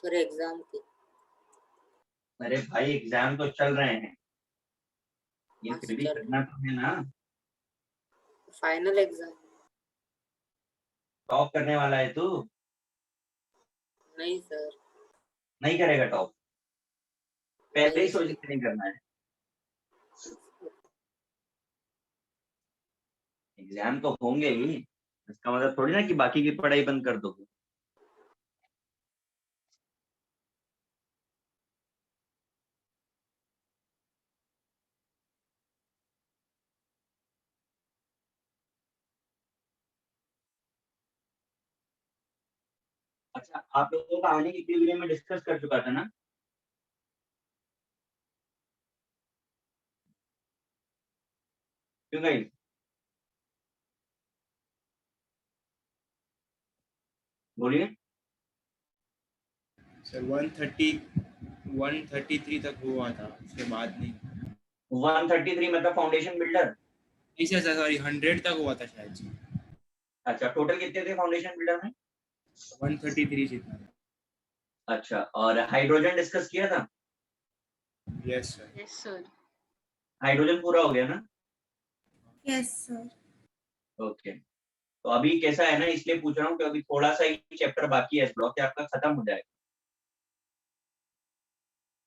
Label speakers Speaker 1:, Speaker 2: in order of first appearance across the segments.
Speaker 1: फिर एग्जाम की।
Speaker 2: अरे भाई एग्जाम तो चल रहे हैं, ये
Speaker 1: हाँ,
Speaker 2: फिर भी
Speaker 1: चल।
Speaker 2: करना तो है ना।
Speaker 1: Final exam.
Speaker 2: टॉप करने वाला है तू।
Speaker 1: नहीं सर।
Speaker 2: नहीं करेगा टॉप? पहले ही
Speaker 1: नहीं
Speaker 2: सोच
Speaker 1: सर।
Speaker 2: के नहीं करना है। एग्जाम तो होंगे ही, इसका मतलब थोड़ी ना कि बाकी की पढ़ाई बंद कर दोगे। अच्छा, आप लोगों का आने की इक्विलिब्रियम में डिस्कस कर चुका था ना। क्यों गाइस? बोलिए।
Speaker 3: सर 133 तक हुआ था, उसके बाद नहीं।
Speaker 2: 133 मतलब फाउंडेशन बिल्डर।
Speaker 3: नहीं सर, सॉरी 100 तक हुआ था शायद से।
Speaker 2: अच्छा, टोटल कितने थे फाउंडेशन बिल्डर में?
Speaker 3: 133 जितना।
Speaker 2: अच्छा, और हाइड्रोजन डिस्कस किया था?
Speaker 3: Yes sir.
Speaker 4: Yes sir.
Speaker 2: Hydrogen पूरा हो गया ना?
Speaker 5: Yes sir.
Speaker 2: ओके। तो अभी कैसा है ना, इसलिए पूछ रहा हूँ कि अभी थोड़ा सा ही चैप्टर बाकी है इस ब्लॉक के, आपका खत्म हो जाएगा।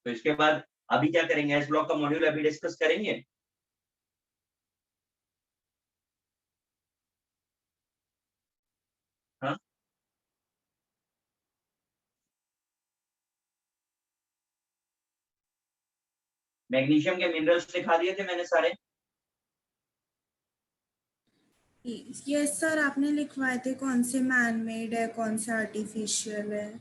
Speaker 2: तो इसके बाद अभी क्या करेंगे, एस ब्लॉक का मॉड्यूल अभी डिस्कस करेंगे। हाँ, मैग्नीशियम के मिनरल्स दिखा दिए थे मैंने सारे।
Speaker 5: यस सर, आपने लिखवाए थे कौन से मैन मेड है, कौन सा आर्टिफिशियल है।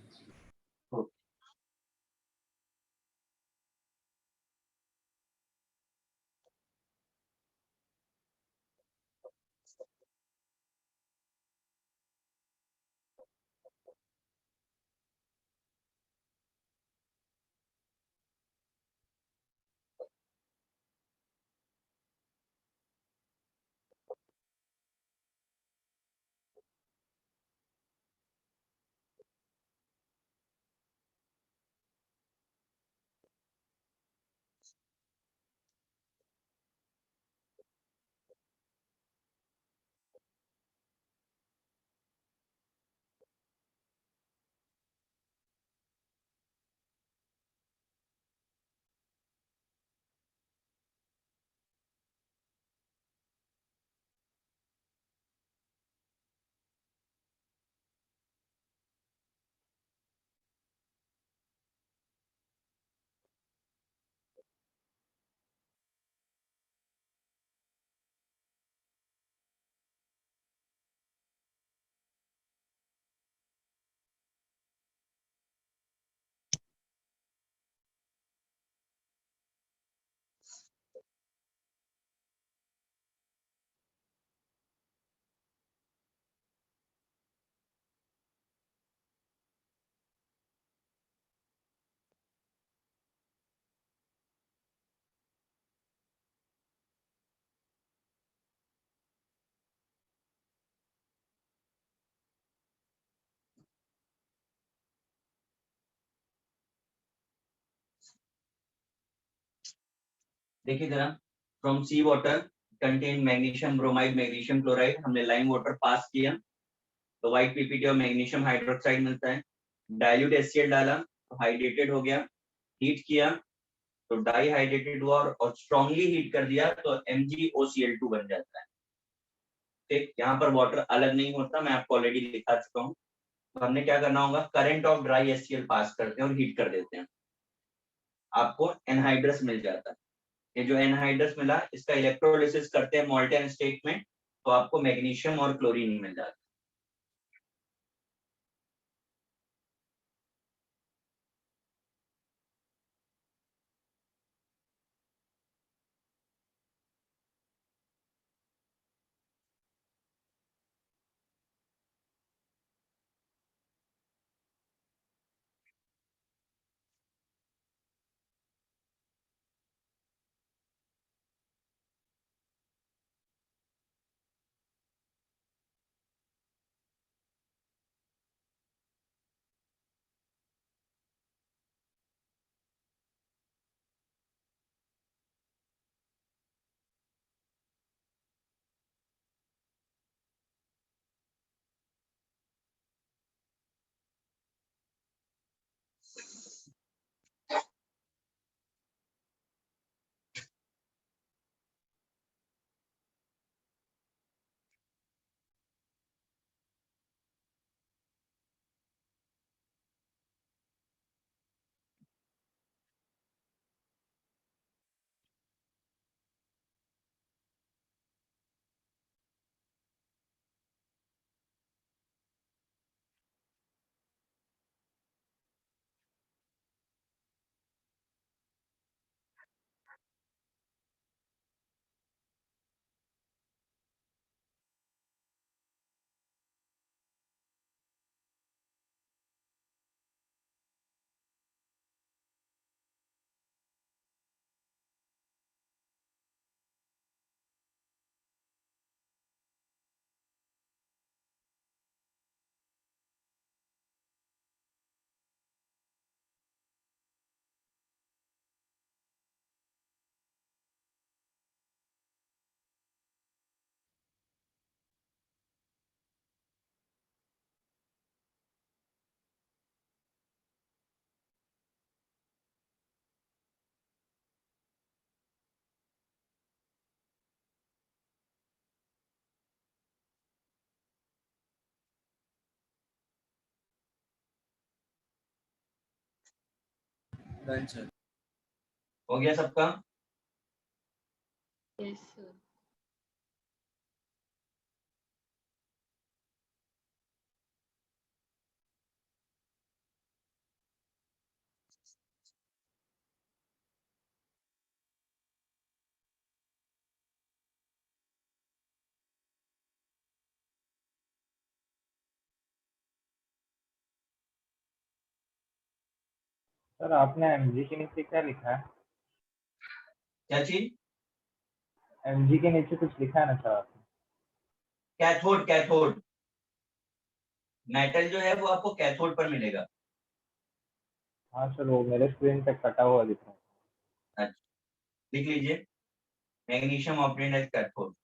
Speaker 2: देखिए जरा, from sea water contain magnesium bromide magnesium chloride, हमने लाइम वाटर पास किया तो व्हाइट पीपीटी और मैग्नीशियम हाइड्रोक्साइड मिलता है। डाइल्यूट एचसीएल डाला तो हाइड्रेटेड हो गया। हीट किया तो डाई हाइड्रेटेड हुआ, और स्ट्रांगली हीट कर दिया तो MgOCl2 बन जाता है। ठीक, यहाँ पर वाटर अलग नहीं होता, मैं आपको ऑलरेडी दिखा चुका हूँ। तो हमने क्या करना होगा, करंट ऑफ ड्राई HCl पास करते हैं और हीट कर देते हैं, आपको एनहाइड्रस मिल जाता है। ये जो एनहाइड्रस मिला, इसका इलेक्ट्रोलिसिस करते हैं मोल्टेन स्टेट में, तो आपको मैग्नीशियम और क्लोरीन मिल जाता है।
Speaker 3: Done sir.
Speaker 2: हो गया सबका?
Speaker 1: Yes sir.
Speaker 4: सर आपने एमजी के नीचे क्या लिखा है?
Speaker 2: क्या चीज?
Speaker 4: एमजी के नीचे कुछ लिखा है ना सर आपने?
Speaker 2: कैथोड, कैथोड मेटल जो है वो आपको कैथोड पर मिलेगा।
Speaker 4: हाँ सर, वो मेरे स्क्रीन पे कटा हुआ दिख रहा है।
Speaker 2: अच्छा, लिख लीजिए मैग्नीशियम ऑब्टेन्ड एज कैथोड।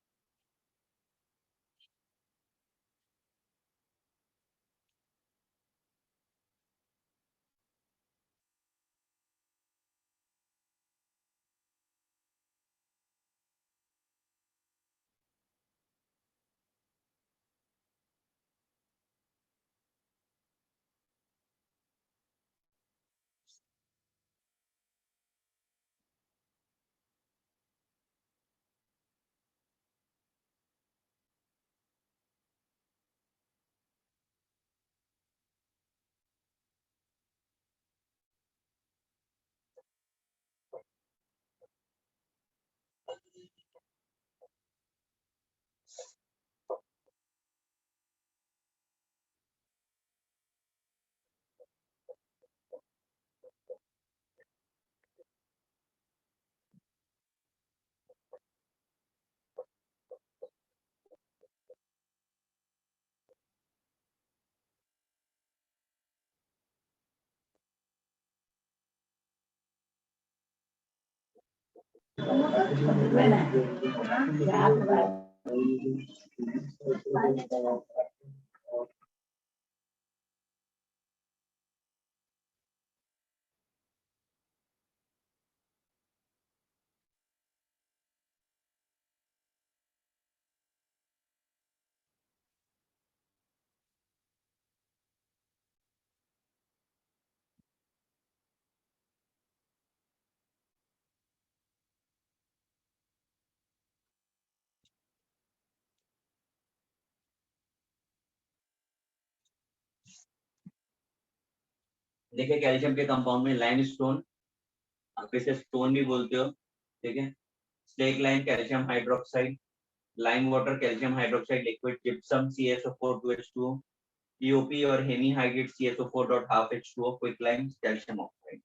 Speaker 2: देखिए कैल्शियम के कंपाउंड में लाइम स्टोन, आप इसे स्टोन भी बोलते हो, ठीक है। Slack lime calcium hydroxide, lime water calcium hydroxide liquid, gypsum CaSO4 2H2O, POP और hemihydrate CaSO4 dot half H2O, quick lime calcium oxide.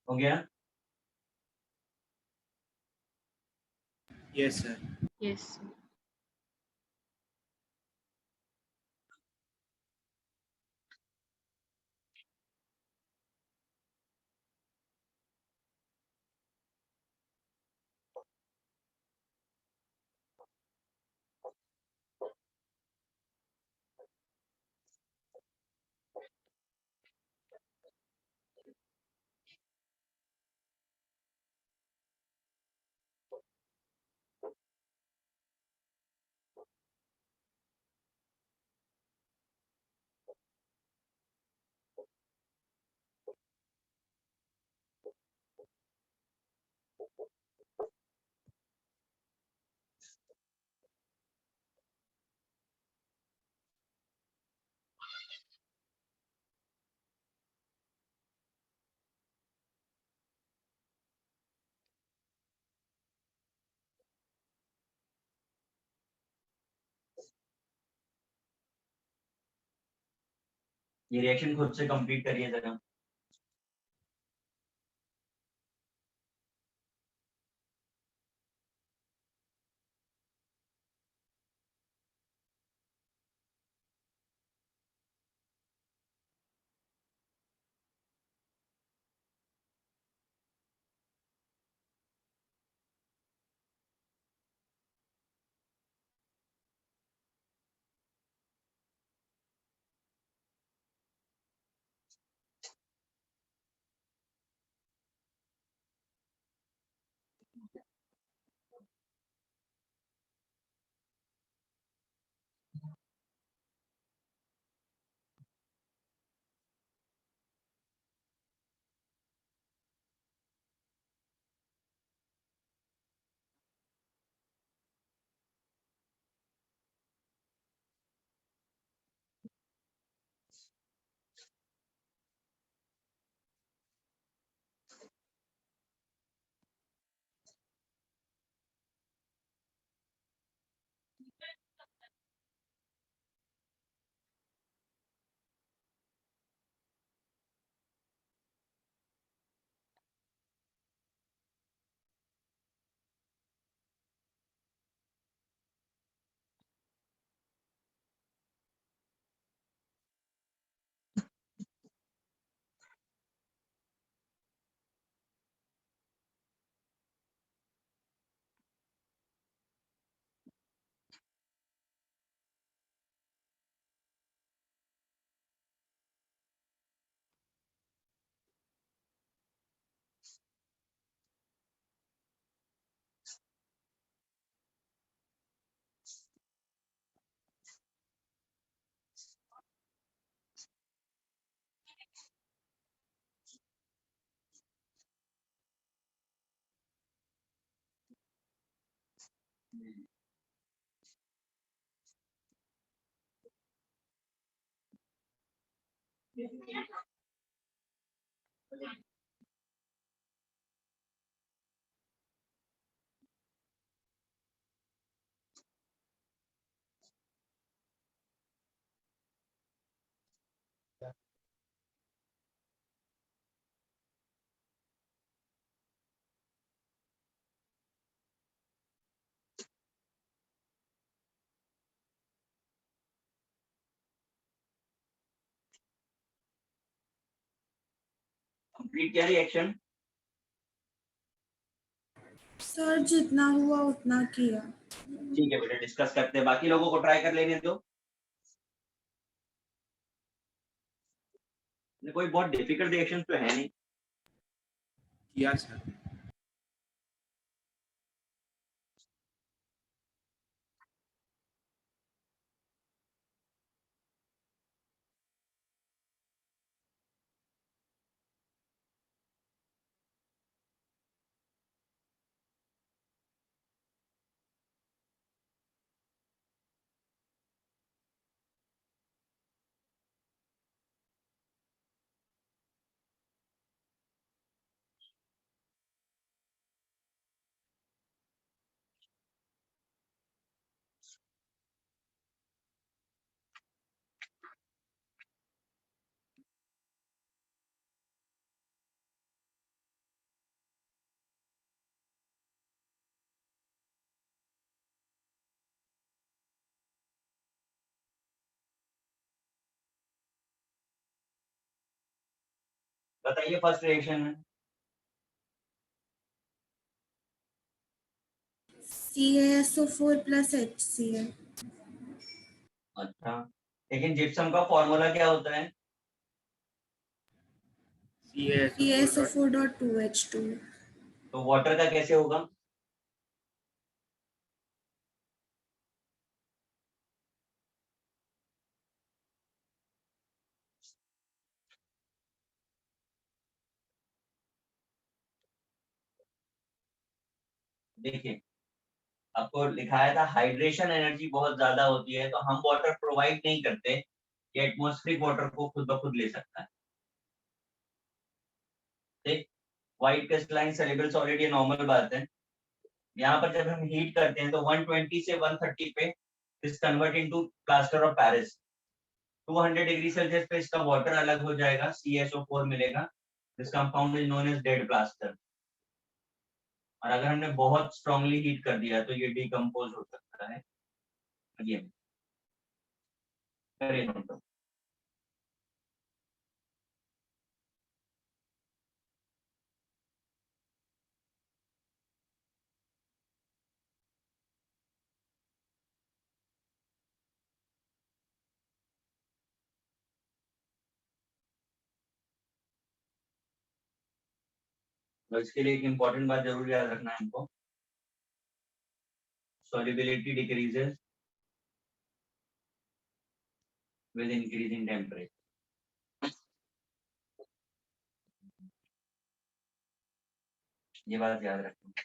Speaker 2: हो गया?
Speaker 3: Yes sir.
Speaker 6: Yes.
Speaker 2: ये रिएक्शन खुद से कंप्लीट करिए जरा। कंप्लीट किया रिएक्शन?
Speaker 5: सर जितना हुआ उतना किया।
Speaker 2: ठीक है बेटा, डिस्कस करते हैं, बाकी लोगों को ट्राई कर लेने दो। कोई बहुत डिफिकल्ट रिएक्शन तो है नहीं।
Speaker 3: किया सर।
Speaker 2: बताइए फर्स्ट रिएक्शन में।
Speaker 5: CaSO4 plus HCl।
Speaker 2: अच्छा, लेकिन जिप्सम का फॉर्मूला क्या होता है?
Speaker 5: CaSO4.2H2।
Speaker 2: तो वाटर का कैसे होगा? देखिए, आपको लिखाया था हाइड्रेशन एनर्जी बहुत ज्यादा होती है, तो हम वाटर प्रोवाइड नहीं करते, ये एटमॉस्फेरिक वाटर को खुद ब खुद ले सकता है। ठीक, व्हाइट क्रिस्टलाइन सॉल्युबल सॉलिड ये नॉर्मल बात है। यहाँ पर जब हम हीट करते हैं तो 120 से 130 पे this convert into plaster of Paris. 200 degree Celsius पे इसका वाटर अलग हो जाएगा, CaSO4 मिलेगा। This compound is known as dead plaster. और अगर हमने बहुत स्ट्रांगली हीट कर दिया तो ये डिकम्पोज हो सकता है। अगेन करें नोट। तो इसके लिए एक इम्पोर्टेंट बात जरूर याद रखना है हमको, solubility decreases with increasing temperature। ये बात याद रखना।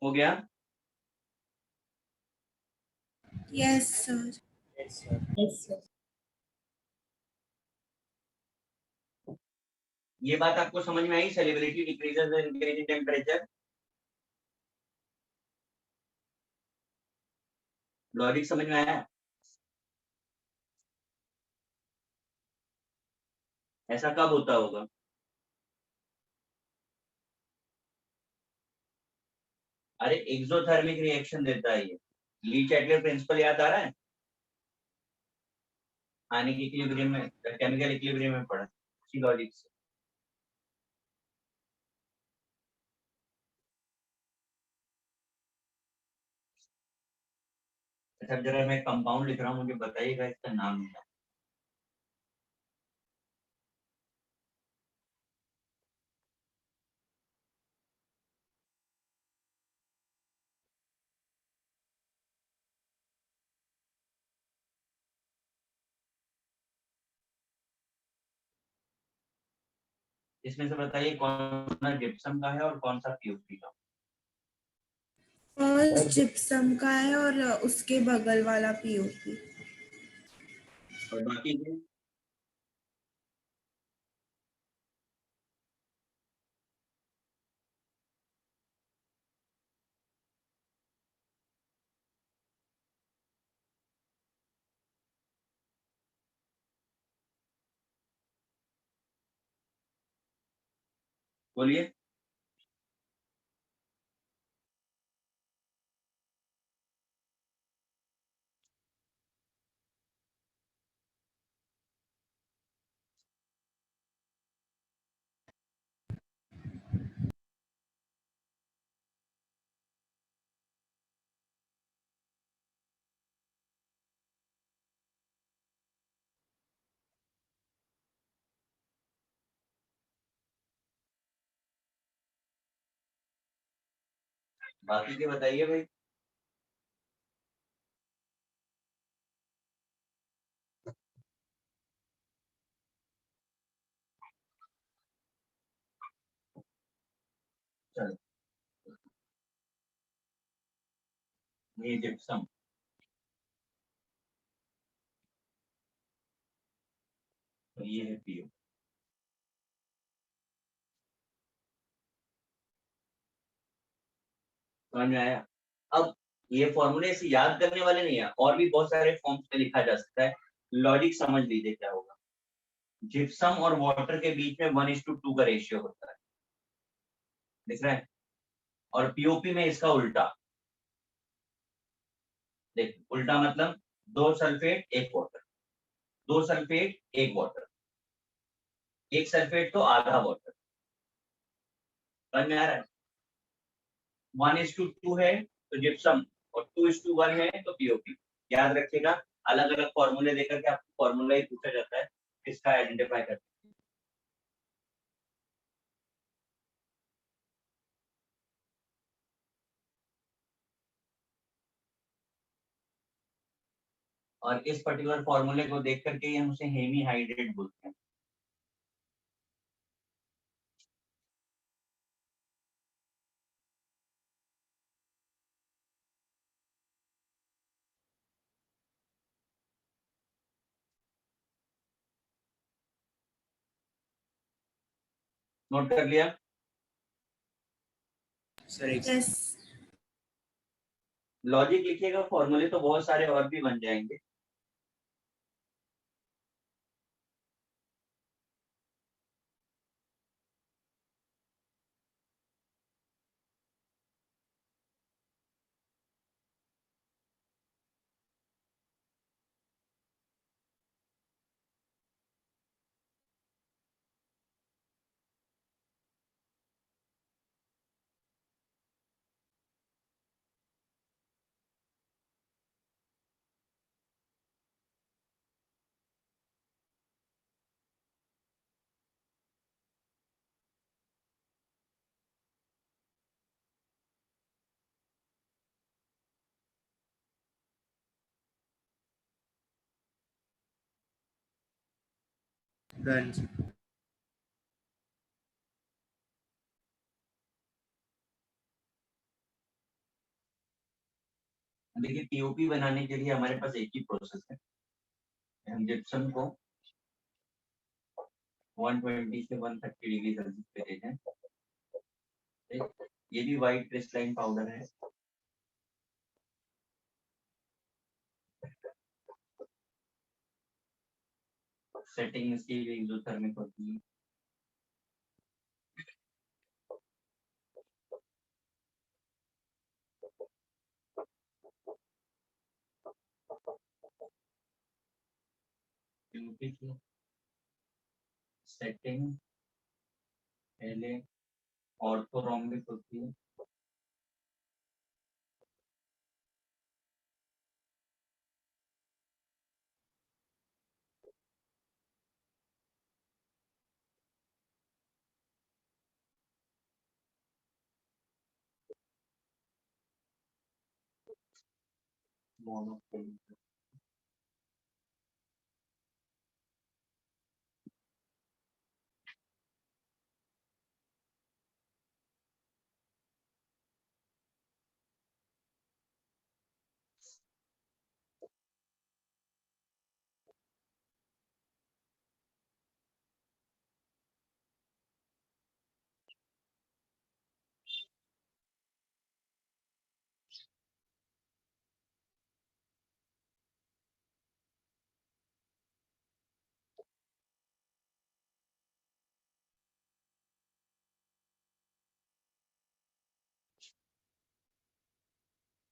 Speaker 2: हो गया?
Speaker 5: Yes sir।
Speaker 4: Yes, sir.
Speaker 1: Yes, sir.
Speaker 2: ये बात आपको समझ में आई? solubility decreases with increasing temperature। Logic समझ में आया? ऐसा कब होता होगा? अरे एक्सोथर्मिक रिएक्शन देता है ये। ली चैटलर प्रिंसिपल याद आ रहा है? आने की इक्विलिब्रियम में, केमिकल इक्विलिब्रियम में पढ़ा उसी लॉजिक से। अच्छा, जरा मैं कंपाउंड लिख रहा हूँ, मुझे बताइएगा इसका नाम क्या है। इसमें से बताइए कौन सा जिप्सम का है और कौन सा पीओपी का।
Speaker 5: फर्स्ट जिप्सम का है और उसके बगल वाला POP।
Speaker 2: और बाकी के? बोलिए। बाकी के बताइए भाई। चलो, ये जिप्सम, और ये है पीओ। समझ में आया? अब ये फॉर्मूले से याद करने वाले नहीं है, और भी बहुत सारे फॉर्म्स में लिखा जा सकता है। लॉजिक समझ लीजिए क्या होगा। जिप्सम और वाटर के बीच में 1:2 का रेशियो होता है, दिख रहा है? और पीओपी में इसका उल्टा। देख, उल्टा मतलब 2 sulphate 1 water, 2 sulphate 1 water, 1 sulphate तो आधा वाटर। समझ में आ रहा है? 1:2 है तो जिप्सम, और 2:1 है तो पीओपी। याद रखिएगा, अलग अलग फॉर्मूले देकर के आपको फॉर्मूला ही पूछा जाता है, इसका आइडेंटिफाई करना। और इस पर्टिकुलर फॉर्मूले को देख करके ही हम उसे हेमी हाइड्रेट बोलते हैं। नोट कर लिया?
Speaker 3: सर एक
Speaker 5: यस
Speaker 2: लॉजिक लिखिएगा, फॉर्मूले तो बहुत सारे और भी बन जाएंगे।
Speaker 3: डन।
Speaker 2: देखिए, पीओपी बनाने के लिए हमारे पास एक ही प्रोसेस है। हम जिप्सम को 120 से 130 डिग्री सेल्सियस पे देते हैं। ठीक? ये भी व्हाइट क्रिस्टलाइन पाउडर है। सेटिंग इसकी एक्सोथर्मिक होती है। पीओपी की सेटिंग पहले ऑर्थोरोम्बिक होती है। मोनोक्रोम।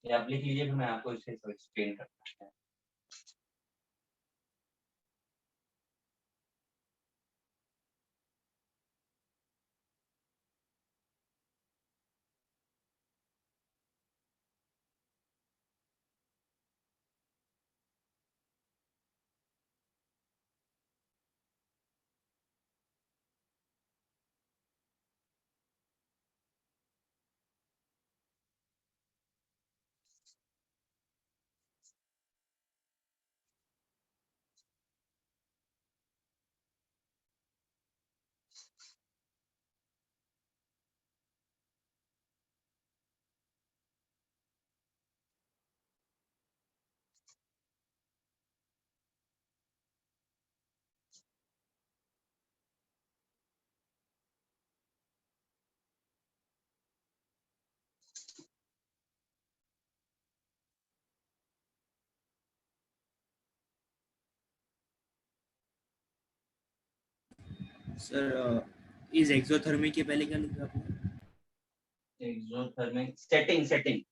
Speaker 2: ये आप लिख लीजिए, मैं आपको इसे एक्सप्लेन करता हूँ।
Speaker 3: सर इस एक्सोथर्मिक के पहले क्या लिखा आपने?
Speaker 2: एक्सोथर्मिक सेटिंग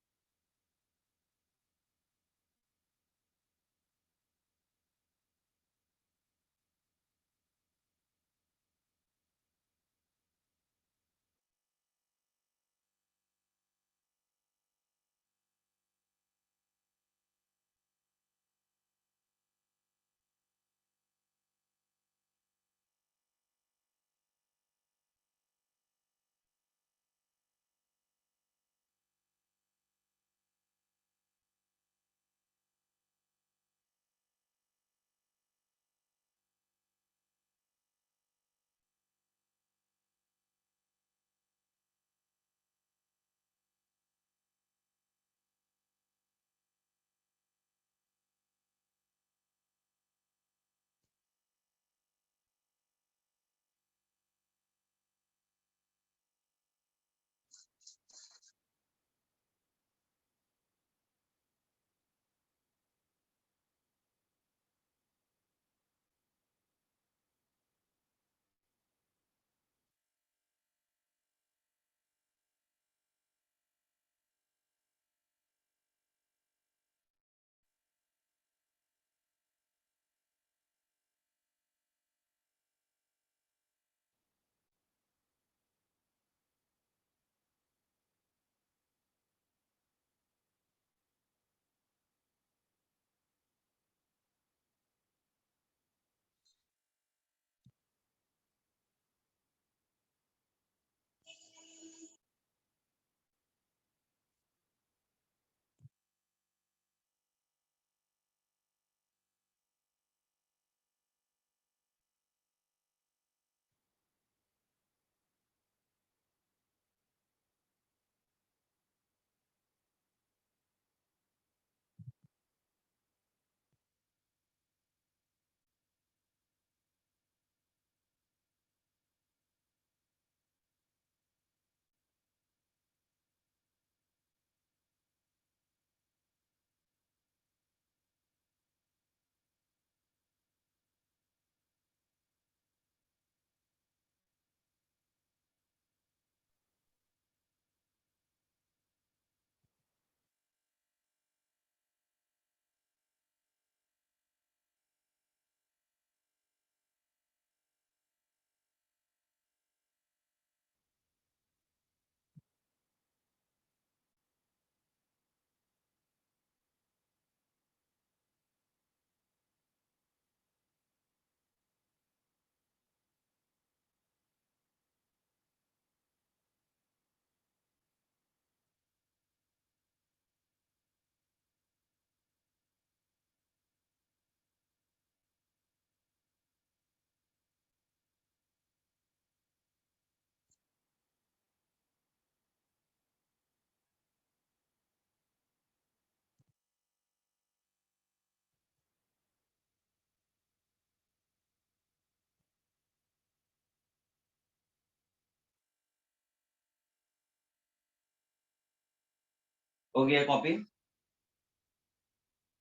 Speaker 2: हो गया कॉपी।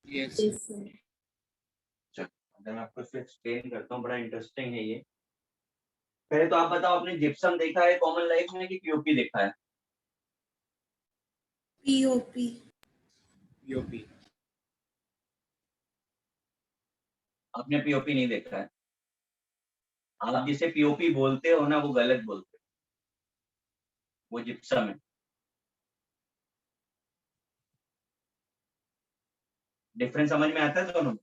Speaker 3: Yes
Speaker 5: Yes, sir.
Speaker 2: अगर मैं आपको इसको एक्सप्लेन करता हूँ, बड़ा इंटरेस्टिंग है ये। पहले तो आप बताओ, आपने जिप्सम देखा है कॉमन लाइफ में कि पीओपी देखा है?
Speaker 5: POP.
Speaker 3: यूपी
Speaker 2: आपने पीओपी नहीं देखा है। आप जिसे पीओपी बोलते हो ना, वो गलत बोलते हो, वो जिप्सम है। डिफरेंस समझ में आता है दोनों में?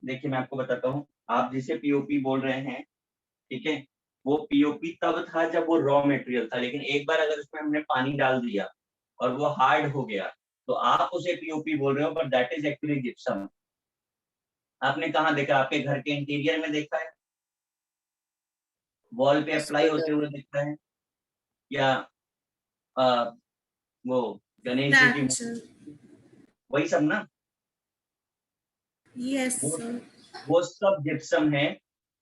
Speaker 2: देखिए मैं आपको बताता हूँ, आप जिसे पीओपी बोल रहे हैं, ठीक है, वो पीओपी तब था जब वो रॉ मटेरियल था, लेकिन एक बार अगर उसमें हमने पानी डाल दिया और वो हार्ड हो गया, तो आप उसे पीओपी बोल रहे हो, but that is actually gypsum. आपने कहाँ देखा? आपके घर के इंटीरियर में देखा है? वॉल पे अप्लाई होते
Speaker 1: स्कूटर।
Speaker 2: हुए दिखता है? या वो गणेश जी की
Speaker 5: Natural.
Speaker 2: वही सब ना,
Speaker 5: Yes,
Speaker 2: वो
Speaker 5: sir.
Speaker 2: वो सब जिप्सम है,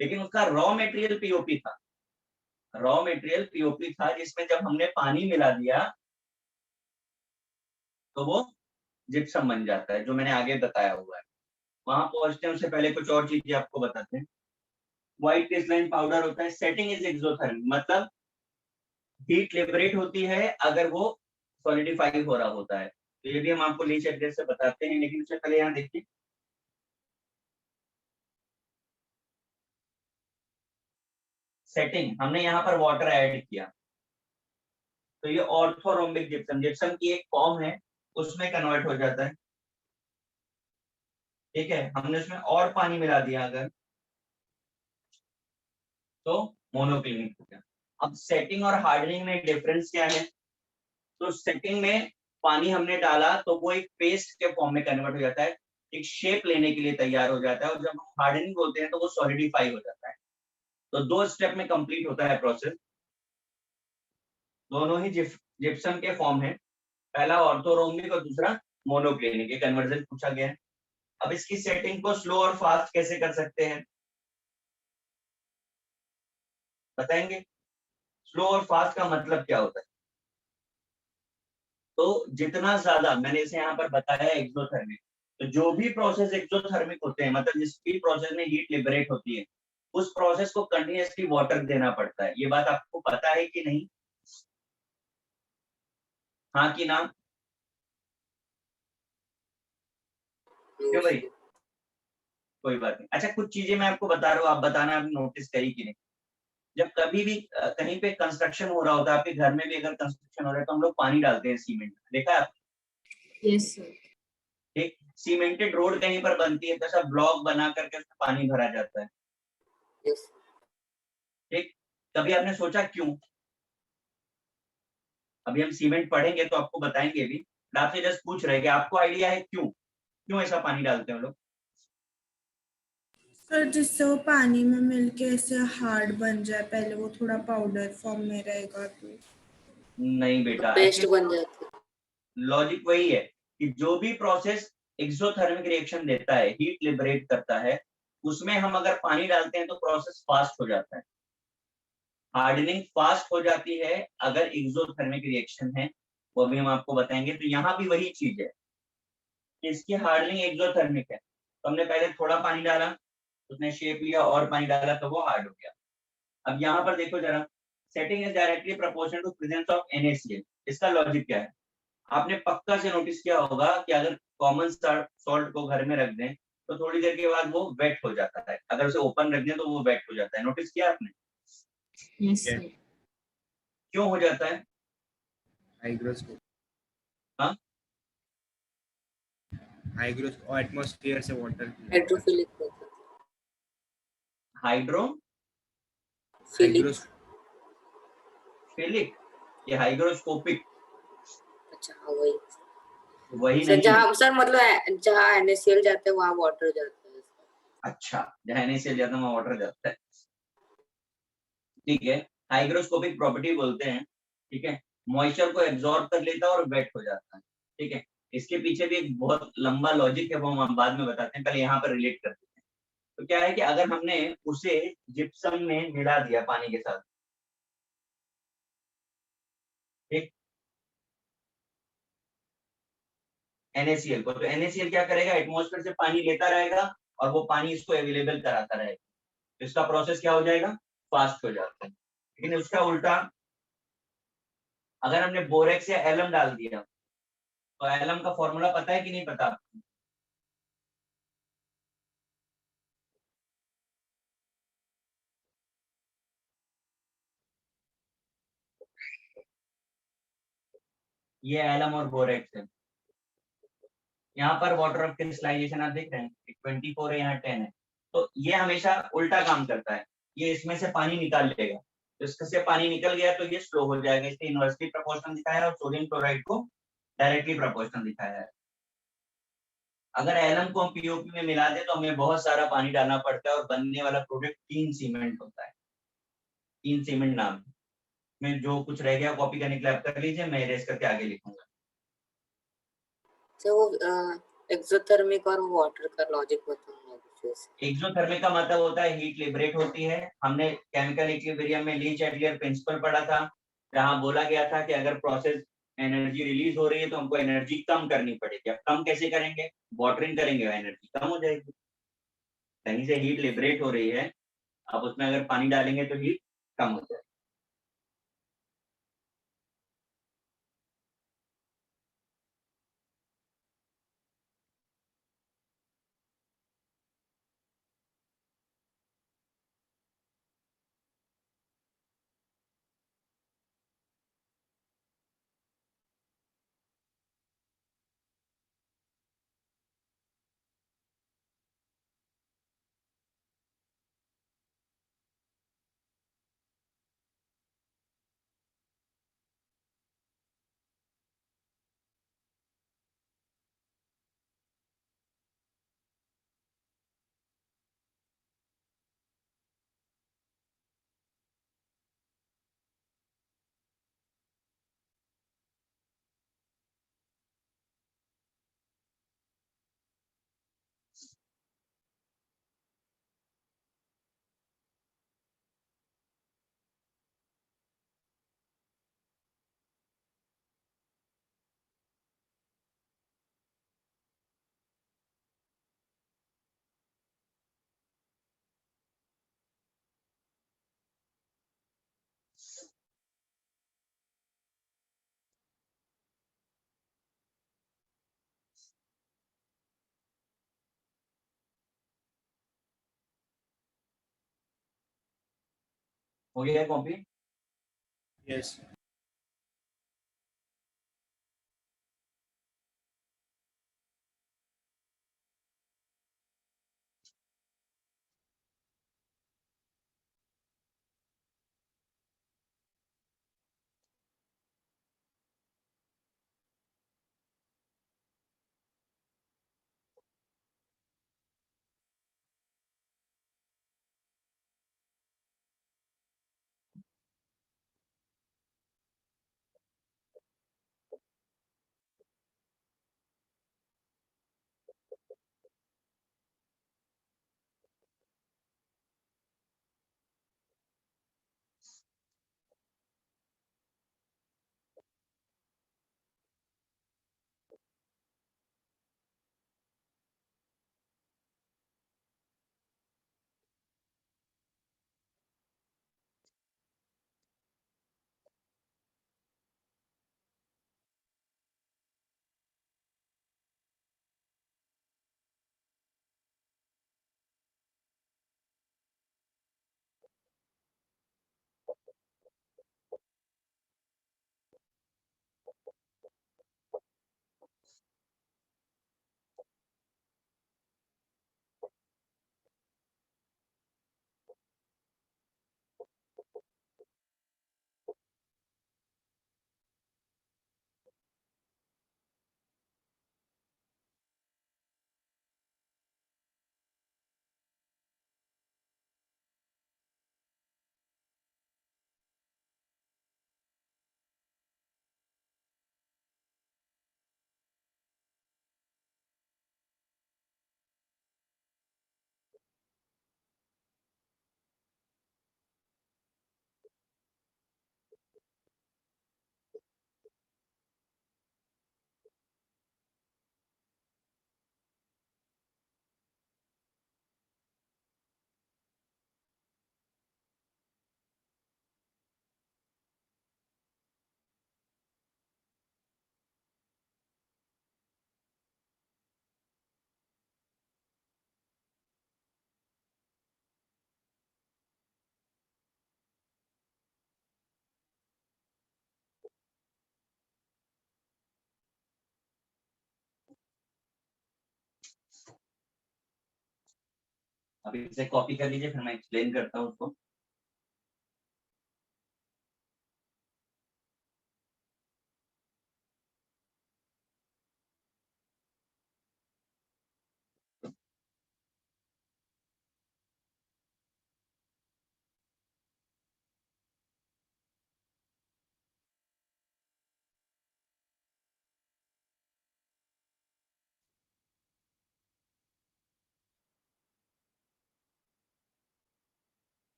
Speaker 2: लेकिन उसका रॉ मटेरियल पीओपी था। रॉ मटेरियल पीओपी था जिसमें जब हमने पानी मिला दिया तो वो जिप्सम बन जाता है, जो मैंने आगे बताया हुआ है। वहां पहुंचते हैं उससे पहले कुछ और चीजें आपको बताते हैं। व्हाइट क्रिस्टलाइन पाउडर होता है, सेटिंग इज एक्सोथर्मिक, मतलब हीट लिबरेट होती है अगर वो सॉलिडिफाई हो रहा होता है। तो ये भी हम आपको लीच एड्रेस से बताते हैं, लेकिन उससे पहले यहाँ देखिए सेटिंग, हमने यहाँ पर वाटर ऐड किया तो ये ऑर्थोरोम्बिक जिप्सम, जिप्सम की एक फॉर्म है उसमें कन्वर्ट हो जाता है। ठीक है, हमने उसमें और पानी मिला दिया अगर तो मोनोक्लिनिक हो गया। अब सेटिंग और हार्डनिंग में डिफरेंस क्या है? तो सेटिंग में पानी हमने डाला तो वो एक पेस्ट के फॉर्म में कन्वर्ट हो जाता है, एक शेप लेने के लिए तैयार हो जाता है, और जब हम हार्डनिंग बोलते हैं तो वो सॉलिडिफाई हो जाता है। तो 2 स्टेप में कंप्लीट होता है प्रोसेस। दोनों ही जिप्सम के फॉर्म है, पहला ऑर्थोरोम्बिक और दूसरा मोनोक्लिनिक। ये कन्वर्जन पूछा गया है। अब इसकी सेटिंग को स्लो और फास्ट कैसे कर सकते हैं बताएंगे? स्लो और फास्ट का मतलब क्या होता है? तो जितना ज्यादा, मैंने इसे यहाँ पर बताया एक्सोथर्मिक, तो जो भी प्रोसेस एक्सोथर्मिक होते हैं, मतलब जिस भी प्रोसेस में हीट लिबरेट होती है, उस प्रोसेस को कंटिन्यूअसली वाटर देना पड़ता है। ये बात आपको पता है कि नहीं? हाँ कि ना?
Speaker 1: नो
Speaker 2: क्यों भाई?
Speaker 1: सर।
Speaker 2: कोई बात नहीं। अच्छा, कुछ चीजें मैं आपको बता रहा हूँ, आप बताना आपने नोटिस करी कि नहीं। जब कभी भी कहीं पे कंस्ट्रक्शन हो रहा होता है, आपके घर में भी अगर कंस्ट्रक्शन हो रहा है, तो हम लोग पानी डालते हैं सीमेंट में, देखा है आपने?
Speaker 1: Yes sir.
Speaker 2: एक सीमेंटेड रोड कहीं पर बनती है तो ऐसा ब्लॉक बना करके उसमें पानी भरा जाता है।
Speaker 1: यस।
Speaker 2: ठीक, कभी आपने सोचा क्यों? अभी हम सीमेंट पढ़ेंगे तो आपको बताएंगे भी, बट आपसे जस्ट पूछ रहे हैं कि आपको आइडिया है क्यों क्यों ऐसा पानी डालते हैं हम लोग?
Speaker 5: सर जिससे वो पानी में मिलके ऐसे हार्ड बन जाए, पहले वो थोड़ा पाउडर फॉर्म में रहेगा तो।
Speaker 2: नहीं बेटा,
Speaker 1: पेस्ट
Speaker 2: एक्चुअली
Speaker 1: बन जाती है।
Speaker 2: लॉजिक वही है कि जो भी प्रोसेस एक्सोथर्मिक रिएक्शन देता है, हीट लिबरेट करता है, उसमें हम अगर पानी डालते हैं तो प्रोसेस फास्ट हो जाता है, हार्डनिंग फास्ट हो जाती है अगर एक्सोथर्मिक रिएक्शन है। वो भी हम आपको बताएंगे। तो यहाँ भी वही चीज है कि इसकी हार्डनिंग एक्सोथर्मिक है, तो हमने पहले थोड़ा पानी डाला, उसने शेप लिया, और पानी डाला तो वो हार्ड हो गया। अब यहाँ पर देखो जरा, setting is directly proportional to presence of NaCl। इसका लॉजिक क्या है? आपने पक्का से नोटिस किया होगा कि अगर कॉमन सॉल्ट को घर में रख दें तो थोड़ी देर के बाद वो वेट हो जाता है, अगर उसे ओपन रख दें तो वो वेट हो जाता है। नोटिस किया आपने?
Speaker 1: Yes sir.
Speaker 2: क्यों हो जाता है?
Speaker 3: हाइग्रोस्कोप,
Speaker 2: हाँ,
Speaker 3: हाइग्रोस्कोप और एटमॉस्फेयर से वाटर
Speaker 1: हाइड्रोफिलिक होता है।
Speaker 2: Hydrophilic,
Speaker 1: philic.
Speaker 2: ये हाइग्रोस्कोपिक,
Speaker 1: अच्छा हाँ वही।
Speaker 2: वही
Speaker 1: सर
Speaker 2: नहीं।
Speaker 1: जहाँ सर मतलब जहाँ NaCl जाते हैं वहाँ वाटर जाता है।
Speaker 2: अच्छा, जहाँ NaCl जाता है वहाँ वाटर जाता है, ठीक है। हाइग्रोस्कोपिक प्रॉपर्टी बोलते हैं, ठीक है। मॉइस्चर को एब्जॉर्ब कर लेता है और वेट हो जाता है, ठीक है। इसके पीछे भी एक बहुत लंबा लॉजिक है, वो हम बाद में बताते हैं, पहले यहाँ पर रिलेट करते हैं। तो क्या है कि अगर हमने उसे जिप्सम में मिला दिया पानी के साथ, ठीक, NaCl को, तो NaCl क्या करेगा? एटमॉस्फेयर से पानी लेता रहेगा और वो पानी इसको अवेलेबल कराता रहेगा, तो इसका प्रोसेस क्या हो जाएगा? फास्ट हो जाता है। लेकिन उसका उल्टा, अगर हमने बोरेक्स या एलम डाल दिया, तो एलम का फॉर्मूला पता है कि नहीं पता आपको? ये एलम और बोरेक्स है। यहाँ पर वाटर ऑफ क्रिस्टलाइजेशन आप देख रहे हैं, 24 है, यहाँ 10 है। तो ये हमेशा उल्टा काम करता है, ये इसमें से पानी निकाल लेगा, तो इससे पानी निकल गया तो ये स्लो हो जाएगा, इसलिए इनवर्सली प्रोपोर्शनल दिखाया है, और सोडियम क्लोराइड को डायरेक्टली प्रोपोर्शनल दिखाया है। अगर एलम को हम पीओपी में मिला दें तो हमें बहुत सारा पानी डालना पड़ता है, और बनने वाला प्रोडक्ट 3 सीमेंट होता है। 3 सीमेंट नाम है, में जो कुछ रह गया कॉपी करने के लिए आप कर लीजिए, मैं इरेज करके आगे लिखूंगा।
Speaker 1: तो वो एक्सोथर्मिक और वाटर का लॉजिक बताऊंगा फिर से।
Speaker 2: एक्सोथर्मिक का मतलब होता है हीट लिबरेट होती है। हमने केमिकल इक्विलिब्रियम में लीच एटलियर प्रिंसिपल पढ़ा था, जहां बोला गया था कि अगर प्रोसेस एनर्जी रिलीज हो रही है तो हमको एनर्जी कम करनी पड़ेगी। अब कम कैसे करेंगे? वाटरिंग करेंगे, एनर्जी कम हो जाएगी। कहीं से हीट लिबरेट हो रही है, अब उसमें अगर पानी डालेंगे तो हीट कम हो जाएगी। हो गया कॉपी?
Speaker 3: यस।
Speaker 2: अभी इसे कॉपी कर लीजिए, फिर मैं एक्सप्लेन करता हूँ उसको।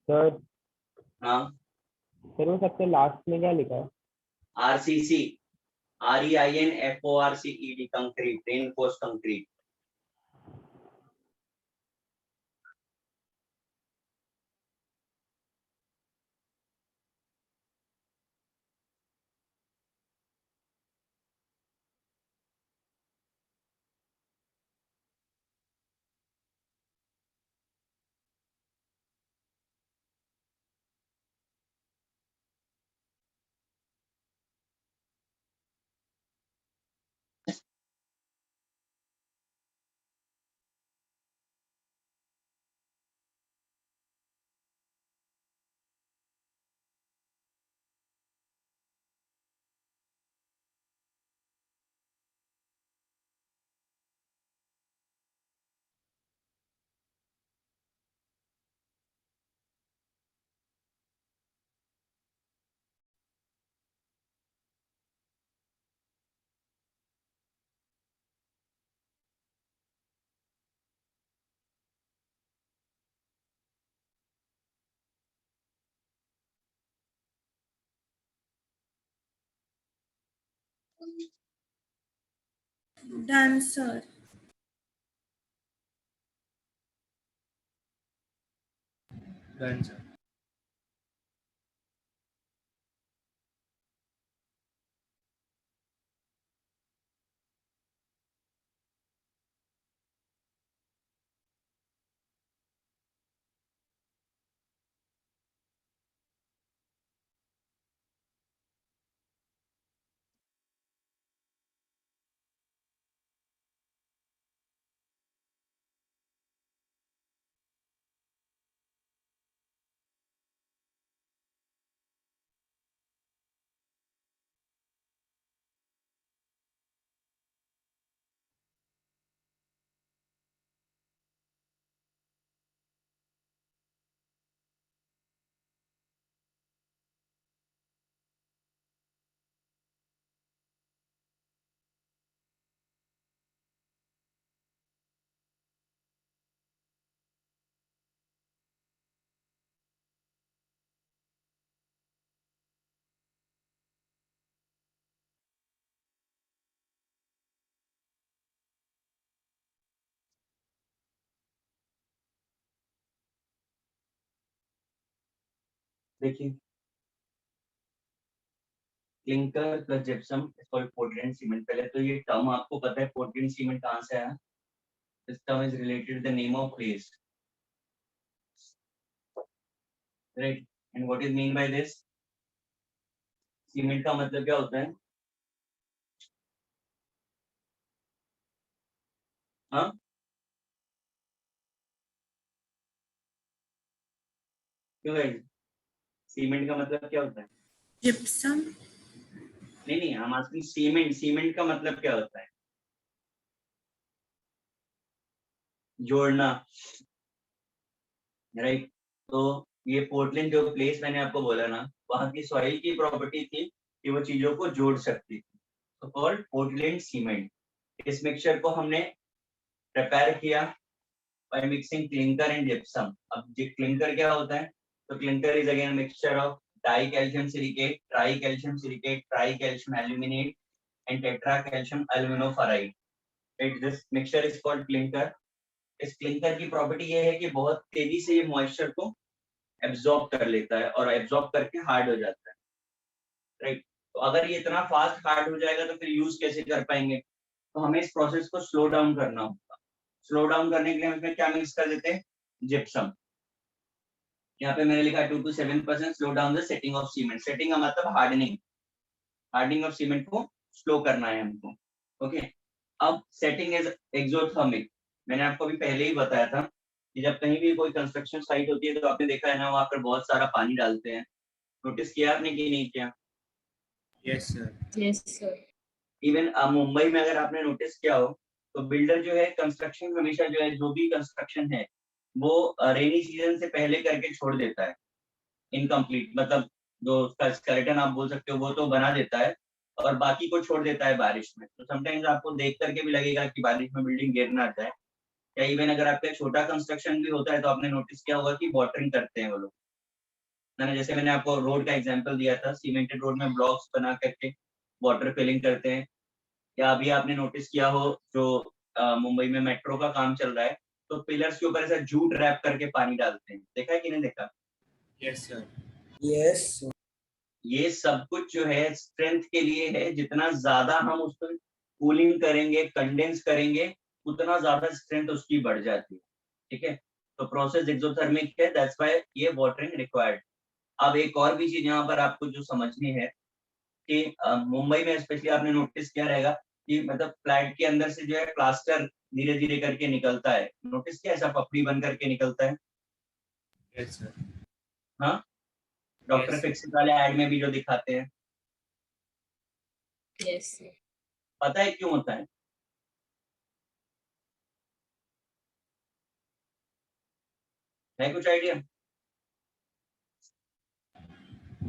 Speaker 4: सर
Speaker 2: हाँ,
Speaker 4: सर वो सबसे लास्ट में क्या लिखा है?
Speaker 2: RCC, REINFORCED, concrete, reinforce concrete.
Speaker 5: Done sir.
Speaker 3: Done sir.
Speaker 2: देखिए, clinker plus gypsum is called Portland cement. पहले तो ये टर्म आपको पता है पोर्टलैंड सीमेंट कहाँ से आया? This term is related the name of place, right? And what is mean by this? Cement का मतलब क्या होता है? हाँ, क्यों गाइस? सीमेंट का मतलब क्या होता है?
Speaker 5: जिप्सम।
Speaker 2: नहीं नहीं, हम आस्किंग सीमेंट, सीमेंट का मतलब क्या होता है? जोड़ना, राइट? तो ये पोर्टलैंड जो प्लेस मैंने आपको बोला ना, वहां की सॉइल की प्रॉपर्टी थी कि वो चीजों को जोड़ सकती थी, तो कॉल्ड पोर्टलैंड सीमेंट। इस मिक्सचर को हमने प्रिपेयर किया by mixing clinker and gypsum. अब ये क्लिंकर क्या होता है? तो clinker is again mixture of di calcium silicate, tri calcium silicate, tri calcium aluminate and tetra calcium aluminoferrite, right? This mixture is called clinker. इस clinker की property ये है कि बहुत तेजी से ये मॉइस्चर को एब्जॉर्ब कर लेता है और एब्जॉर्ब करके हार्ड हो जाता है, राइट? तो अगर ये इतना फास्ट हार्ड हो जाएगा तो फिर यूज कैसे कर पाएंगे? तो हमें इस प्रोसेस को स्लो डाउन करना होगा। स्लो डाउन करने के लिए हम इसमें क्या मिक्स कर देते हैं? जिप्सम। यहाँ पे मैंने लिखा 2 to 7% slow down the setting of cement. Setting का मतलब हार्डनिंग, हार्डनिंग ऑफ सीमेंट को स्लो करना है हमको, ओके? अब सेटिंग इज एक्सोथर्मिक। मैंने आपको अभी पहले ही बताया था कि जब कहीं भी कोई कंस्ट्रक्शन साइट होती है तो आपने देखा है ना, वहां पर बहुत सारा पानी डालते हैं। नोटिस किया आपने कि नहीं किया?
Speaker 3: Yes sir.
Speaker 1: Yes sir.
Speaker 2: Even Mumbai में अगर आपने नोटिस किया हो तो बिल्डर जो है कंस्ट्रक्शन हमेशा जो है, जो भी कंस्ट्रक्शन है वो रेनी सीजन से पहले करके छोड़ देता है इनकम्प्लीट, मतलब जो उसका स्केलेटन आप बोल सकते हो वो तो बना देता है और बाकी को छोड़ देता है बारिश में। तो समटाइम्स आपको देख करके भी लगेगा कि बारिश में बिल्डिंग गिर ना जाए। या इवन अगर आपका छोटा कंस्ट्रक्शन भी होता है तो आपने नोटिस किया होगा कि वाटरिंग करते हैं वो लोग, जैसे मैंने आपको रोड का एग्जांपल दिया था, सीमेंटेड रोड में ब्लॉक्स बना करके वाटर फिलिंग करते हैं। या अभी आपने नोटिस किया हो जो मुंबई में मेट्रो का काम चल रहा है, तो पिलर्स के ऊपर ऐसा जूट रैप करके पानी डालते हैं, देखा है कि नहीं देखा?
Speaker 3: Yes sir.
Speaker 6: यस
Speaker 2: ये सब कुछ जो है स्ट्रेंथ के लिए है, जितना ज्यादा हम उस पर कूलिंग करेंगे, कंडेंस करेंगे, उतना ज्यादा स्ट्रेंथ उसकी बढ़ जाती है। ठीक है, तो प्रोसेस एक्सोथर्मिक है, दैट्स व्हाई ये वाटरिंग रिक्वायर्ड। अब एक और भी चीज यहाँ पर आपको जो समझनी है कि मुंबई में स्पेशली आपने नोटिस किया रहेगा कि मतलब फ्लैट के अंदर से जो है प्लास्टर धीरे धीरे करके निकलता है, नोटिस किया ऐसा पपड़ी बन करके निकलता है।
Speaker 3: Yes sir.
Speaker 2: हाँ, डॉक्टर
Speaker 3: Yes.
Speaker 2: फिक्सिट वाले एड में भी जो दिखाते हैं,
Speaker 1: यस सर।
Speaker 2: पता है क्यों होता है कुछ आइडिया?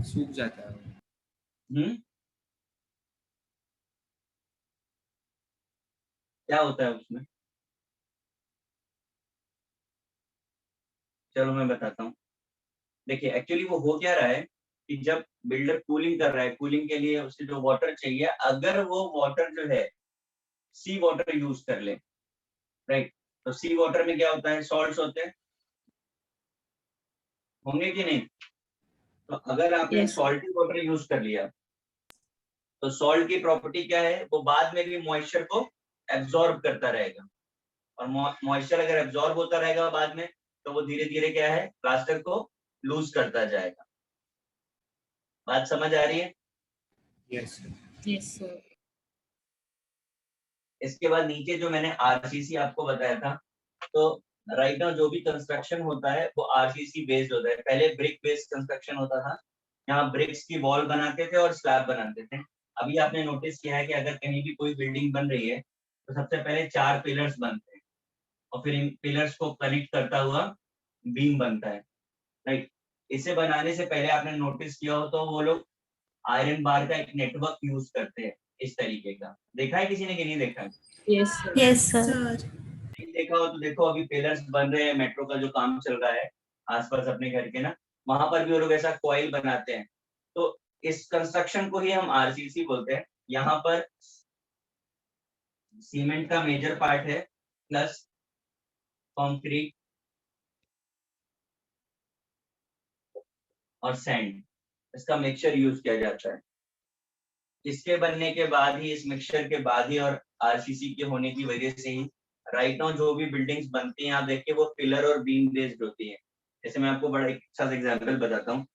Speaker 3: सूख जाता है।
Speaker 2: क्या होता है उसमें? चलो मैं बताता हूँ। देखिए एक्चुअली वो हो क्या रहा है कि जब बिल्डर कूलिंग कर रहा है, कूलिंग के लिए उसे जो वाटर चाहिए, अगर वो वाटर जो है सी वाटर यूज कर ले, राइट, तो सी वाटर में क्या होता है, सॉल्ट्स होते हैं, होंगे कि नहीं? तो अगर आपने
Speaker 1: Yes.
Speaker 2: सॉल्टी वाटर यूज कर लिया, तो सॉल्ट की प्रॉपर्टी क्या है, वो बाद में भी मॉइस्चर को एब्जॉर्ब करता रहेगा, और मॉइस्चर अगर एब्जॉर्ब होता रहेगा बाद में, तो वो धीरे धीरे क्या है, प्लास्टर को लूज करता जाएगा। बात समझ आ रही है?
Speaker 3: Yes sir.
Speaker 1: Yes sir.
Speaker 2: इसके बाद नीचे जो मैंने आरसीसी आपको बताया था, तो राइट नाउ जो भी कंस्ट्रक्शन होता है वो आरसीसी बेस्ड होता है। पहले ब्रिक बेस्ड कंस्ट्रक्शन होता था, यहाँ ब्रिक्स की वॉल बनाते थे और स्लैब बनाते थे। अभी आपने नोटिस किया है कि अगर कहीं भी कोई बिल्डिंग बन रही है, तो सबसे पहले 4 पिलर्स बनते हैं, और फिर इन पिलर्स को कनेक्ट करता हुआ बीम बनता है, राइट। इसे बनाने से पहले आपने नोटिस किया हो तो वो लोग आयरन बार का एक नेटवर्क यूज करते हैं, इस तरीके का। देखा है किसी ने कि नहीं देखा है?
Speaker 1: Yes sir.
Speaker 5: Yes sir.
Speaker 2: नहीं देखा हो तो देखो, अभी पिलर्स बन रहे हैं, मेट्रो का जो काम चल रहा है आसपास अपने घर के ना, वहां पर भी वो लोग ऐसा कॉइल बनाते हैं। तो इस कंस्ट्रक्शन को ही हम आरसीसी बोलते हैं। यहाँ पर सीमेंट का मेजर पार्ट है, प्लस कंक्रीट और सैंड, इसका मिक्सचर यूज किया जाता है। इसके बनने के बाद ही, इस मिक्सचर के बाद ही और आरसीसी के होने की वजह से ही राइट नाउ जो भी बिल्डिंग्स बनती हैं आप देखिए वो पिलर और बीम बेस्ड होती है। जैसे मैं आपको बड़ा एक अच्छा एग्जांपल बताता हूँ,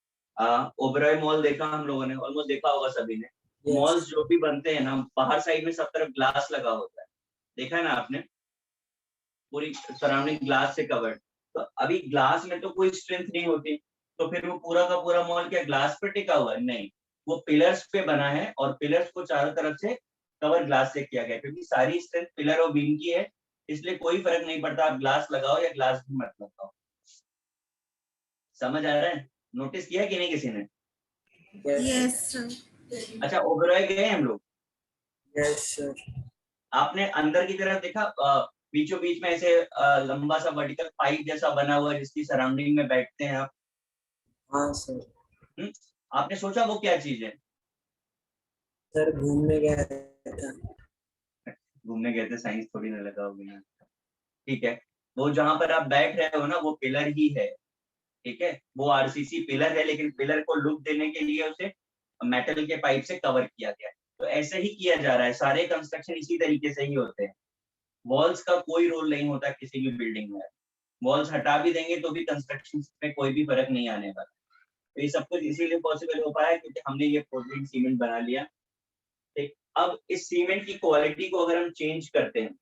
Speaker 2: ओबरॉय मॉल देखा हम लोगों ने, ऑलमोस्ट देखा होगा सभी ने। मॉल्स जो भी बनते हैं ना, बाहर साइड में सब तरफ ग्लास लगा होता है, देखा है ना आपने, पूरी सराउंडिंग ग्लास से कवर्ड। तो अभी ग्लास में तो कोई स्ट्रेंथ नहीं होती, तो फिर वो पूरा का पूरा मॉल क्या ग्लास पे टिका हुआ है? नहीं, वो पिलर्स पे बना है, और पिलर्स को चारों तरफ से कवर ग्लास से किया गया, क्योंकि सारी स्ट्रेंथ पिलर और बीम की है, इसलिए कोई फर्क नहीं पड़ता आप ग्लास लगाओ या ग्लास भी मत लगाओ। समझ आ रहा है? नोटिस किया कि नहीं किसी ने?
Speaker 5: Yes sir.
Speaker 2: अच्छा, ओबरॉय गए हम लोग,
Speaker 6: यस सर।
Speaker 2: आपने अंदर की तरफ देखा, बीचों बीच में ऐसे लंबा सा वर्टिकल पाइप जैसा बना हुआ है जिसकी सराउंडिंग में बैठते हैं आप।
Speaker 6: हाँ सर।
Speaker 2: आपने सोचा वो क्या चीज है?
Speaker 6: सर घूमने गया था।
Speaker 2: घूमने गए थे, साइंस थोड़ी ना लगा होगी ना। ठीक है, वो जहां पर आप बैठ रहे हो ना, वो पिलर ही है। ठीक है, वो आरसीसी पिलर है, लेकिन पिलर को लुक देने के लिए उसे मेटल के पाइप से कवर किया गया है। तो ऐसे ही किया जा रहा है, सारे कंस्ट्रक्शन इसी तरीके से ही होते हैं। वॉल्स का कोई रोल नहीं होता किसी भी बिल्डिंग में। वॉल्स हटा भी देंगे तो भी कंस्ट्रक्शन में कोई भी फर्क नहीं आने वाला। तो ये सब कुछ इसीलिए पॉसिबल हो पाया क्योंकि हमने ये पोर्टलैंड सीमेंट बना लिया। ठीक, अब इस सीमेंट की क्वालिटी को अगर हम चेंज करते हैं,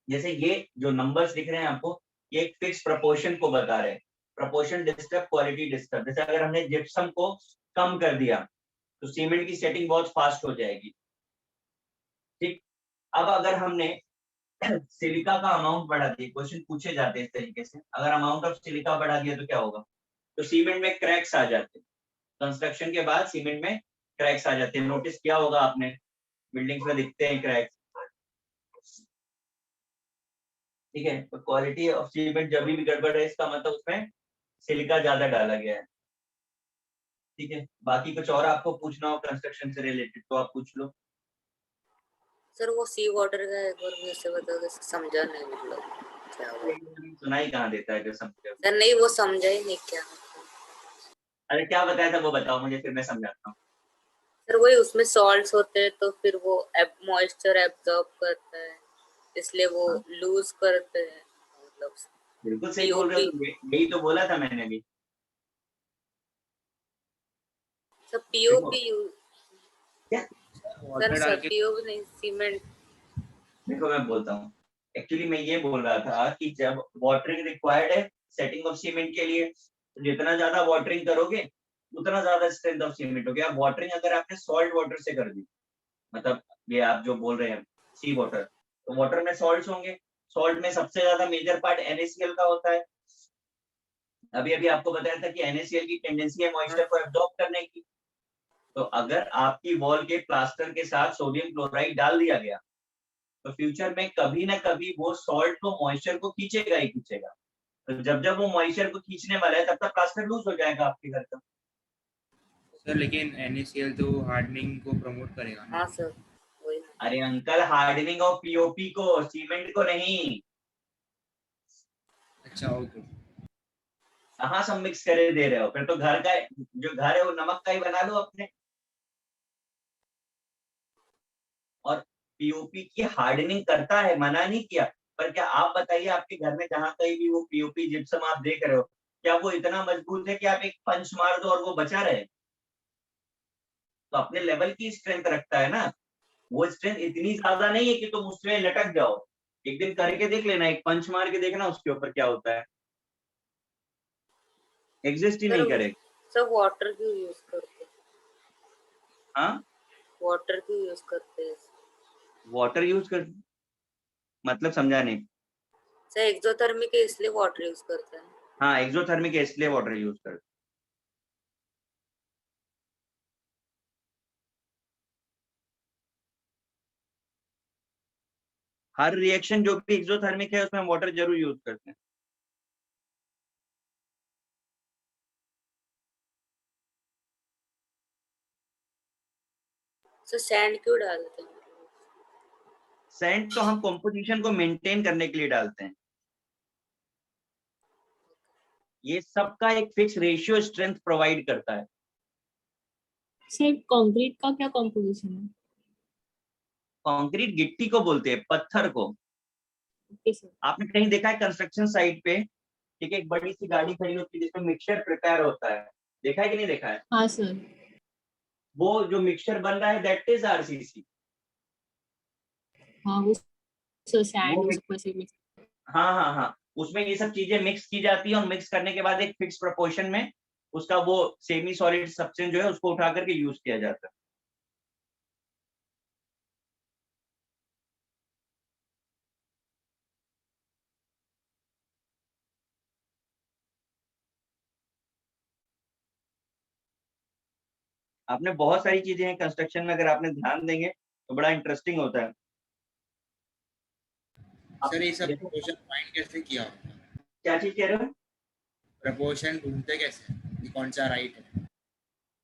Speaker 2: जैसे ये जो नंबर्स दिख रहे हैं आपको, ये एक फिक्स प्रोपोर्शन को बता रहे हैं। Proportion disturb, quality disturb. जैसे अगर हमने जिप्सम को कम कर दिया तो सीमेंट की सेटिंग बहुत फास्ट हो जाएगी। ठीक, अब अगर हमने सिलिका का अमाउंट बढ़ा दिया, क्वेश्चन पूछे जाते हैं इस तरीके से, अगर अमाउंट ऑफ सिलिका बढ़ा दिया तो क्या होगा? तो सीमेंट में क्रैक्स आ जाते हैं। कंस्ट्रक्शन के बाद सीमेंट में क्रैक्स आ जाते हैं, नोटिस किया होगा आपने, बिल्डिंग्स में दिखते हैं क्रैक्स। ठीक है, तो क्वालिटी ऑफ सीमेंट जब भी गड़बड़ है, इसका मतलब उसमें सिलिका ज्यादा डाला गया है। ठीक है, बाकी कुछ और आपको पूछना हो कंस्ट्रक्शन से रिलेटेड तो आप पूछ लो।
Speaker 1: सर वो सी वाटर का एक बार मेरे से बताओ, जैसे समझा नहीं मतलब क्या हुआ।
Speaker 2: सुना ही कहाँ देता है जो समझे।
Speaker 1: सर नहीं वो समझा ही नहीं क्या।
Speaker 2: अरे क्या बताया था वो बताओ मुझे, फिर मैं समझाता हूँ।
Speaker 1: सर वही उसमें सॉल्ट्स होते हैं तो फिर वो मॉइस्चर एब्जॉर्ब करता है, इसलिए वो
Speaker 2: हाँ।
Speaker 1: लूज करते हैं मतलब।
Speaker 2: बिल्कुल सही बोल रहे हो तुम, यही तो बोला था मैंने भी।
Speaker 1: सर
Speaker 2: देखो
Speaker 1: पीओपी
Speaker 2: क्या,
Speaker 1: सर
Speaker 3: वाटर डाल के
Speaker 1: पीओपी नहीं सीमेंट।
Speaker 2: देखो मैं बोलता हूँ, एक्चुअली मैं ये बोल रहा था कि जब वाटरिंग रिक्वायर्ड है सेटिंग ऑफ सीमेंट के लिए, तो जितना ज्यादा वाटरिंग करोगे उतना ज्यादा स्ट्रेंथ ऑफ सीमेंट होगी। अब वाटरिंग अगर आपने सॉल्ट वाटर से कर दी, मतलब ये आप जो बोल रहे हैं सी वाटर, तो वाटर में सॉल्ट्स होंगे, सॉल्ट में सबसे ज्यादा मेजर पार्ट NaCl का होता है। अभी अभी आपको बताया था कि NaCl की टेंडेंसी है मॉइस्चर को एब्जॉर्ब करने की। तो अगर आपकी वॉल के प्लास्टर के साथ सोडियम क्लोराइड डाल दिया गया, तो फ्यूचर में कभी ना कभी वो सॉल्ट तो मॉइस्चर को खींचेगा ही खींचेगा। तो जब जब वो मॉइस्चर को खींचने वाला है तब तक प्लास्टर लूज हो जाएगा आपके घर का।
Speaker 3: सर लेकिन NaCl तो हार्डनिंग को प्रमोट करेगा ना।
Speaker 1: हाँ सर वही ना।
Speaker 2: अरे अंकल, हार्डनिंग ऑफ पीओपी को, सीमेंट को नहीं।
Speaker 3: अच्छा ओके।
Speaker 2: कहाँ सब मिक्स करे दे रहे हो, फिर तो घर का जो घर है वो नमक का ही बना लो अपने। और पीओपी की हार्डनिंग करता है, मना नहीं किया, पर क्या आप बताइए आपके घर में जहां कहीं भी वो पीओपी जिप्सम आप देख रहे हो, क्या वो इतना मजबूत है कि आप एक पंच मार दो और वो बचा रहे? तो अपने लेवल की स्ट्रेंथ रखता है ना, वो स्ट्रेंथ इतनी ज्यादा नहीं है कि तुम उसमें लटक जाओ। एक दिन करके देख लेना, एक पंच मार के देखना उसके ऊपर क्या होता है, एग्जिस्ट ही
Speaker 1: सर
Speaker 2: नहीं करेगा।
Speaker 1: सर वाटर क्यों यूज करते हैं?
Speaker 2: हाँ,
Speaker 1: वाटर क्यों यूज करते हैं?
Speaker 2: वाटर यूज कर, मतलब समझा नहीं।
Speaker 1: सर एक्सोथर्मिक है इसलिए वाटर यूज करते हैं।
Speaker 2: हाँ, एक्सोथर्मिक है इसलिए वाटर यूज कर। हर रिएक्शन जो भी एक्सोथर्मिक है उसमें वाटर जरूर यूज करते हैं।
Speaker 1: सर सैंड क्यों डालते हैं?
Speaker 2: सैंड तो हम कॉम्पोजिशन को मेंटेन करने के लिए डालते हैं। ये सबका एक फिक्स रेशियो स्ट्रेंथ प्रोवाइड करता है।
Speaker 7: सर कंक्रीट का क्या कॉम्पोजिशन है?
Speaker 2: कंक्रीट गिट्टी को बोलते हैं, पत्थर को।
Speaker 7: Okay sir.
Speaker 2: आपने कहीं देखा है कंस्ट्रक्शन साइट पे, ठीक है, एक बड़ी सी गाड़ी खड़ी होती है जिसमें मिक्सचर प्रिपेयर होता है, देखा है कि नहीं देखा है?
Speaker 7: हाँ सर।
Speaker 2: वो जो मिक्सचर बन रहा है दैट इज RCC।
Speaker 7: हाँ वो सर
Speaker 2: वो
Speaker 7: सैंड उसको ऐसे मिक्स।
Speaker 2: हाँ हाँ हाँ, उसमें ये सब चीजें मिक्स की जाती है और मिक्स करने के बाद एक फिक्स प्रोपोर्शन में उसका वो सेमी सॉलिड सब्सटेंस जो है उसको उठा करके यूज किया जाता है। आपने बहुत सारी चीजें हैं कंस्ट्रक्शन में, अगर आपने ध्यान देंगे तो बड़ा इंटरेस्टिंग होता है।
Speaker 3: सर ये सब
Speaker 2: देखो,
Speaker 3: प्रपोर्शन फाइंड कैसे किया?
Speaker 2: क्या चीज कह रहे हो?
Speaker 3: प्रपोर्शन ढूंढते कैसे कि कौन सा राइट है?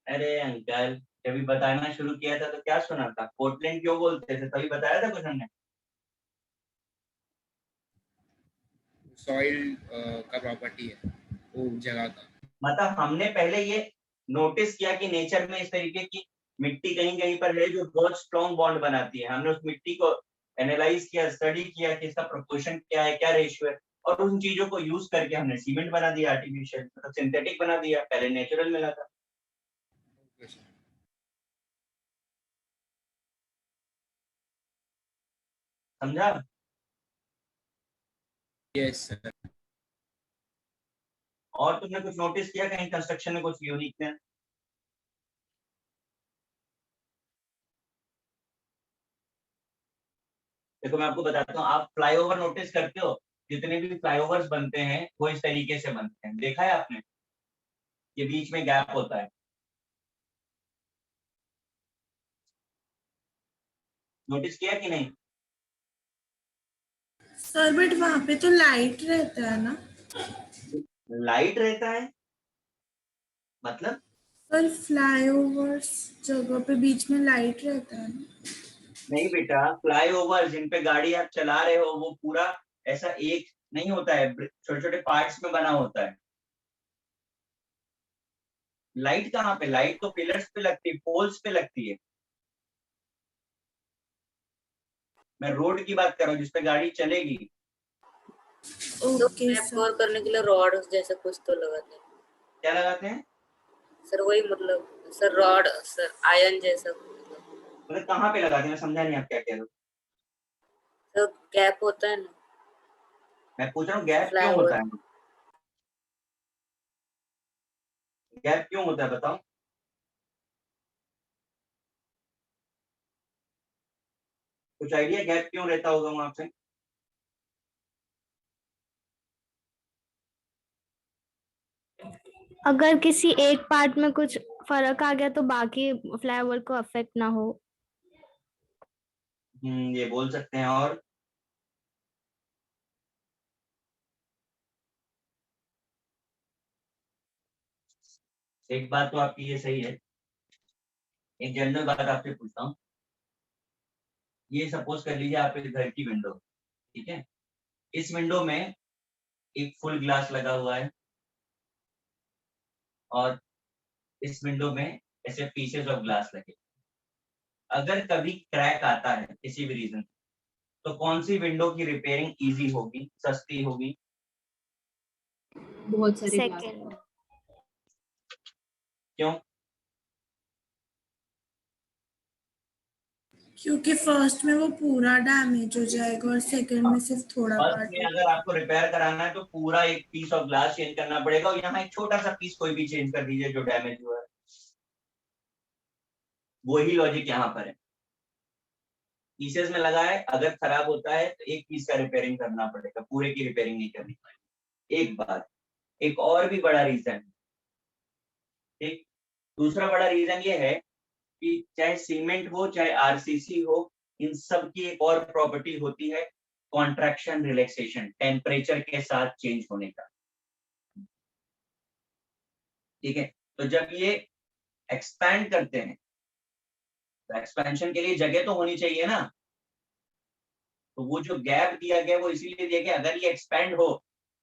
Speaker 2: अरे अंकल, जब बताना शुरू किया था तो क्या सुना था, पोर्टलैंड क्यों बोलते थे, तभी बताया था कुछ हमने।
Speaker 3: सॉइल का प्रॉपर्टी है वो जगह का।
Speaker 2: मतलब हमने पहले ये नोटिस किया कि नेचर में इस तरीके की मिट्टी कहीं कहीं पर है जो बहुत स्ट्रॉन्ग बॉन्ड बनाती है। हमने उस मिट्टी को एनालाइज किया, स्टडी किया कि इसका प्रोपोर्शन क्या है, क्या रेशियो है, और उन चीजों को यूज करके हमने सीमेंट बना दिया, आर्टिफिशियल मतलब सिंथेटिक बना दिया, पहले नेचुरल मिला था।
Speaker 3: Okay sir.
Speaker 2: समझा?
Speaker 3: Yes sir.
Speaker 2: और तुमने कुछ नोटिस किया कहीं कंस्ट्रक्शन में कुछ यूनिकनेस? देखो मैं आपको बताता हूँ, आप फ्लाईओवर नोटिस करते हो, जितने भी फ्लाईओवर्स बनते हैं वो इस तरीके से बनते हैं, देखा है आपने? ये बीच में गैप होता है, नोटिस किया कि नहीं?
Speaker 5: सर बट वहां पे तो लाइट रहता है ना।
Speaker 2: लाइट रहता है मतलब?
Speaker 5: सर फ्लाईओवर्स जगह पे बीच में लाइट रहता है ना?
Speaker 2: नहीं बेटा, फ्लाईओवर जिन पे गाड़ी आप चला रहे हो वो पूरा ऐसा एक नहीं होता है, छोटे छोटे पार्ट्स में बना होता है। लाइट कहाँ पे? लाइट तो पिलर्स पे लगती है, पोल्स पे लगती है। मैं रोड की बात कर रहा हूँ जिसपे गाड़ी चलेगी।
Speaker 1: तो
Speaker 5: ओके
Speaker 1: फ्लैप
Speaker 5: सर।
Speaker 1: कवर करने के लिए रॉड जैसा कुछ तो लगाते हैं
Speaker 2: क्या लगाते हैं?
Speaker 1: सर, वही मतलब सर रॉड सर, आयरन जैसा मतलब।
Speaker 2: मतलब कहाँ पे लगाते हैं? मैं समझा नहीं आप क्या कह रहे हो।
Speaker 1: तो गैप होता है ना
Speaker 2: मैं पूछ रहा हूँ गैप क्यों
Speaker 1: फ्लाईओवर।
Speaker 2: होता है? गैप क्यों होता है बताओ। कुछ आइडिया गैप क्यों रहता होगा वहां पे?
Speaker 8: अगर किसी एक पार्ट में कुछ फर्क आ गया तो बाकी फ्लाईओवर को अफेक्ट ना हो।
Speaker 2: ये बोल सकते हैं। और एक बात तो आपकी ये सही है। एक जनरल बात आपसे पूछता हूँ। ये सपोज कर लीजिए आप एक घर की विंडो, ठीक है। इस विंडो में एक फुल ग्लास लगा हुआ है और इस विंडो में ऐसे पीसेस ऑफ ग्लास लगे। अगर कभी क्रैक आता है किसी भी रीजन तो कौन सी विंडो की रिपेयरिंग इजी होगी, सस्ती होगी?
Speaker 7: बहुत सारे ग्लास।
Speaker 8: सेकंड।
Speaker 2: क्यों?
Speaker 5: क्योंकि फर्स्ट में वो पूरा डैमेज हो जाएगा और सेकंड में सिर्फ थोड़ा
Speaker 2: फर्स्ट
Speaker 5: पार्ट
Speaker 2: में
Speaker 5: होगा।
Speaker 2: अगर आपको रिपेयर कराना है तो पूरा एक पीस ऑफ ग्लास चेंज करना पड़ेगा और यहाँ एक छोटा सा पीस कोई भी चेंज कर दीजिए जो डैमेज हुआ है। वही लॉजिक यहाँ पर है। पीसेस में लगा है, अगर खराब होता है तो एक पीस का रिपेयरिंग करना पड़ेगा, पूरे की रिपेयरिंग नहीं करनी पड़ेगी। एक बात। एक और भी बड़ा रीजन, ठीक। दूसरा बड़ा रीजन ये है कि चाहे सीमेंट हो चाहे आरसीसी हो, इन सब की एक और प्रॉपर्टी होती है कॉन्ट्रैक्शन रिलैक्सेशन, टेम्परेचर के साथ चेंज होने का। ठीक है। तो जब ये एक्सपैंड करते हैं तो एक्सपेंशन के लिए जगह तो होनी चाहिए ना। तो वो जो गैप दिया गया वो इसीलिए दिया गया अगर ये एक्सपैंड हो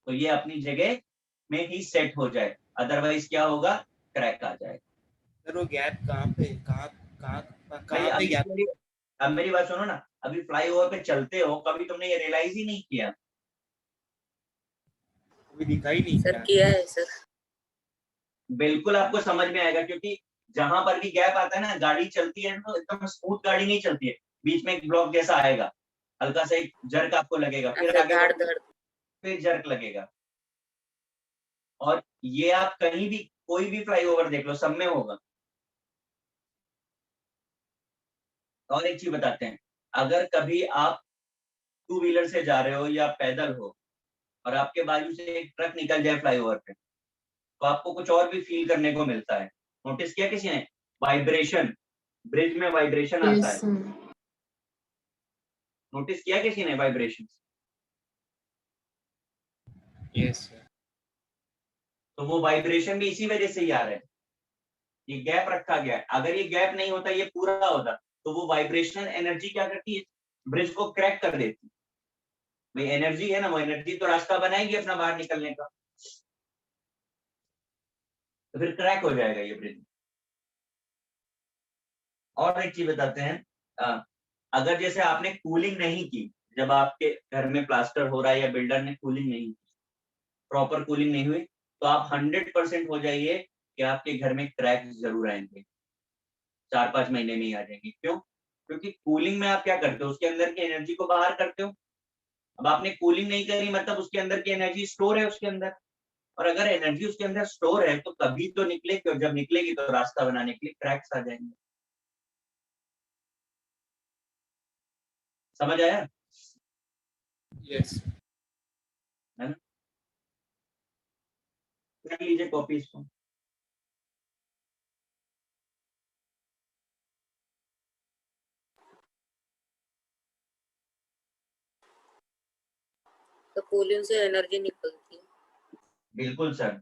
Speaker 2: तो ये अपनी जगह में ही सेट हो जाए, अदरवाइज क्या होगा, क्रैक आ जाए।
Speaker 3: सर वो गैप कहाँ पे कहाँ कहाँ
Speaker 2: भाई
Speaker 3: कहाँ पे गैप?
Speaker 2: अब मेरी बात सुनो ना। अभी फ्लाईओवर पे चलते हो, कभी तुमने ये रियलाइज ही नहीं किया?
Speaker 3: अभी दिखाई नहीं
Speaker 1: सर
Speaker 3: क्या?
Speaker 1: किया है सर।
Speaker 2: बिल्कुल आपको समझ में आएगा, क्योंकि जहां पर भी गैप आता है ना, गाड़ी चलती है तो एकदम स्मूथ गाड़ी नहीं चलती है। बीच में एक ब्लॉक जैसा आएगा, हल्का सा एक जर्क आपको लगेगा, फिर
Speaker 1: ऐसे
Speaker 2: आगे
Speaker 1: धाड़
Speaker 2: बढ़ोगे
Speaker 1: धड़।
Speaker 2: फिर जर्क लगेगा। और ये आप कहीं भी कोई भी फ्लाईओवर देख लो, सब में होगा। और एक चीज बताते हैं, अगर कभी आप टू व्हीलर से जा रहे हो या पैदल हो और आपके बाजू से एक ट्रक निकल जाए फ्लाईओवर पे, तो आपको कुछ और भी फील करने को मिलता है। नोटिस किया किसी ने? वाइब्रेशन, ब्रिज में वाइब्रेशन आता
Speaker 7: यस
Speaker 2: है।
Speaker 7: सर।
Speaker 2: नोटिस किया किसी ने वाइब्रेशन?
Speaker 3: Yes sir.
Speaker 2: तो वो वाइब्रेशन भी इसी वजह से ही आ रहा है। ये गैप रखा गया है, अगर ये गैप नहीं होता, ये पूरा होता, तो वो वाइब्रेशनल एनर्जी क्या करती है, ब्रिज को क्रैक कर देती। भाई एनर्जी है ना, वो एनर्जी तो रास्ता बनाएगी अपना बाहर निकलने का, तो फिर क्रैक हो जाएगा ये ब्रिज। और एक चीज बताते हैं, अगर जैसे आपने कूलिंग नहीं की, जब आपके घर में प्लास्टर हो रहा है या बिल्डर ने कूलिंग नहीं की, प्रॉपर कूलिंग नहीं हुई, तो आप 100% हो जाइए कि आपके घर में क्रैक जरूर आएंगे, 4-5 महीने में ही आ जाएंगे। क्यों? क्योंकि कूलिंग में आप क्या करते हो, उसके अंदर की एनर्जी को बाहर करते हो। अब आपने कूलिंग नहीं करी, मतलब उसके अंदर की एनर्जी स्टोर है उसके अंदर, और अगर एनर्जी उसके अंदर स्टोर है तो कभी तो निकलेगी, और जब निकलेगी तो रास्ता बनाने के लिए क्रैक्स आ जाएंगे। समझ आया?
Speaker 3: यस।
Speaker 2: है ना? रख लीजिए कॉपी इसको।
Speaker 1: तो कूलिंग से एनर्जी निकलती है।
Speaker 2: बिल्कुल सर,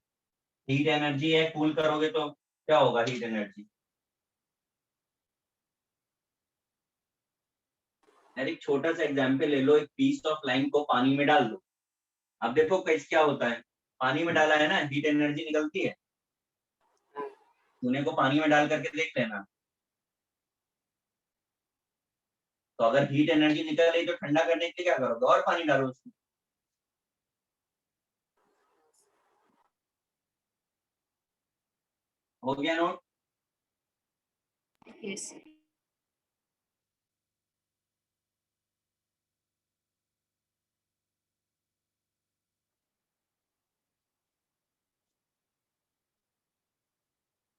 Speaker 2: हीट एनर्जी है, कूल करोगे तो क्या होगा हीट एनर्जी? यार एक छोटा सा एग्जांपल ले लो, एक पीस ऑफ लाइन को पानी में डाल दो, अब देखो कैसे क्या होता है। पानी में डाला है ना, हीट एनर्जी निकलती है। चूने को पानी में डाल करके देख लेना, तो अगर हीट एनर्जी निकल रही तो ठंडा करने के लिए क्या करोगे? और पानी डालो उसमें। हो गया नोट?
Speaker 7: यस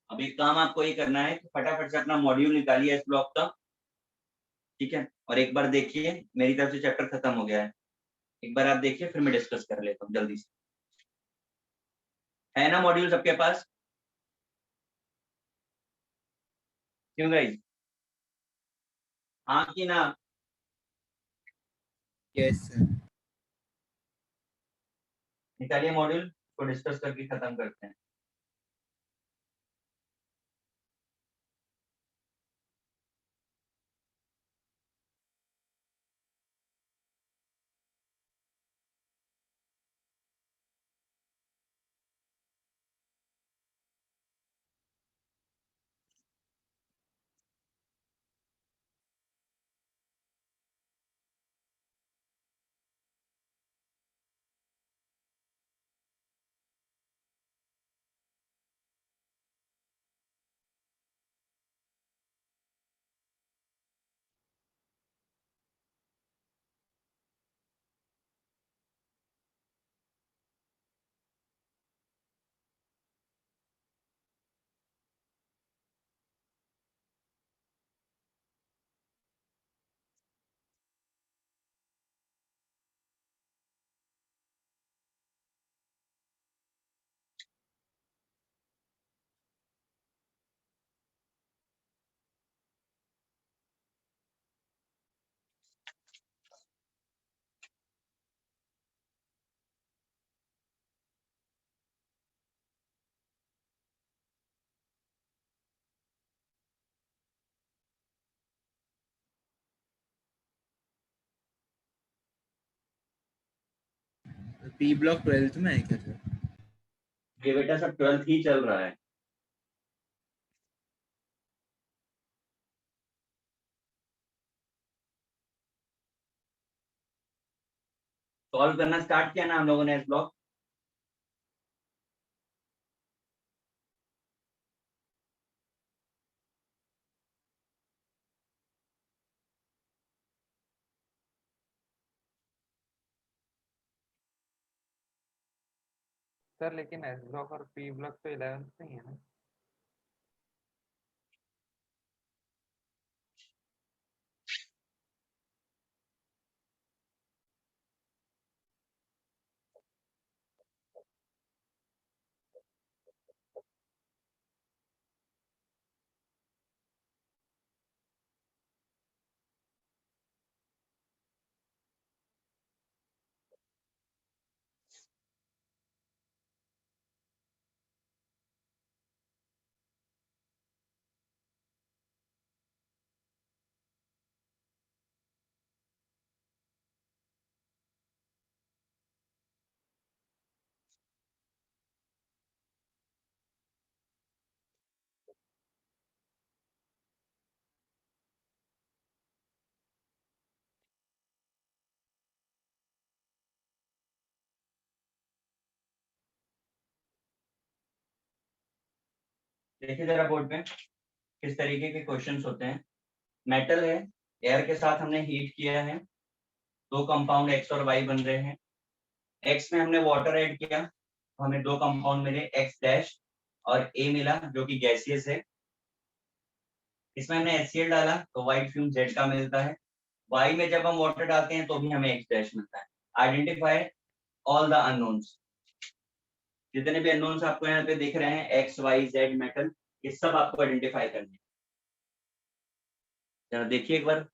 Speaker 2: अब एक काम आपको ये करना है कि फटाफट से अपना मॉड्यूल निकालिए इस ब्लॉक का, ठीक है? और एक बार देखिए, मेरी तरफ से चैप्टर खत्म हो गया है, एक बार आप देखिए, फिर मैं डिस्कस कर लेता हूँ जल्दी से। है ना मॉड्यूल सबके पास? क्यों गाइस? हाँ कि ना?
Speaker 3: Yes sir.
Speaker 2: निकालिए मॉड्यूल को, डिस्कस करके खत्म करते हैं।
Speaker 3: पी ब्लॉक 12th में है क्या सर?
Speaker 2: ये बेटा सब 12th ही चल रहा है। सॉल्व करना स्टार्ट किया ना हम लोगों ने इस ब्लॉक?
Speaker 4: सर लेकिन एस ब्लॉक और पी ब्लॉक तो 11th में ही है ना?
Speaker 2: देखिए जरा बोर्ड पे किस तरीके के क्वेश्चंस होते हैं। मेटल है, एयर के साथ हमने हीट किया है, दो कंपाउंड एक्स और वाई बन रहे हैं। एक्स में हमने वाटर ऐड किया तो हमें दो कंपाउंड मिले, एक्स डैश और ए मिला जो कि गैसियस है। इसमें हमने HCl डाला तो व्हाइट फ्यूम जेड का मिलता है। वाई में जब हम वाटर डालते हैं तो भी हमें एक्स डैश मिलता है। आइडेंटिफाई ऑल द अननोन्स, जितने भी अननोन्स आपको यहाँ पे दिख रहे हैं एक्स वाई जेड मेटल, ये सब आपको आइडेंटिफाई करने हैं। जरा देखिए एक बार।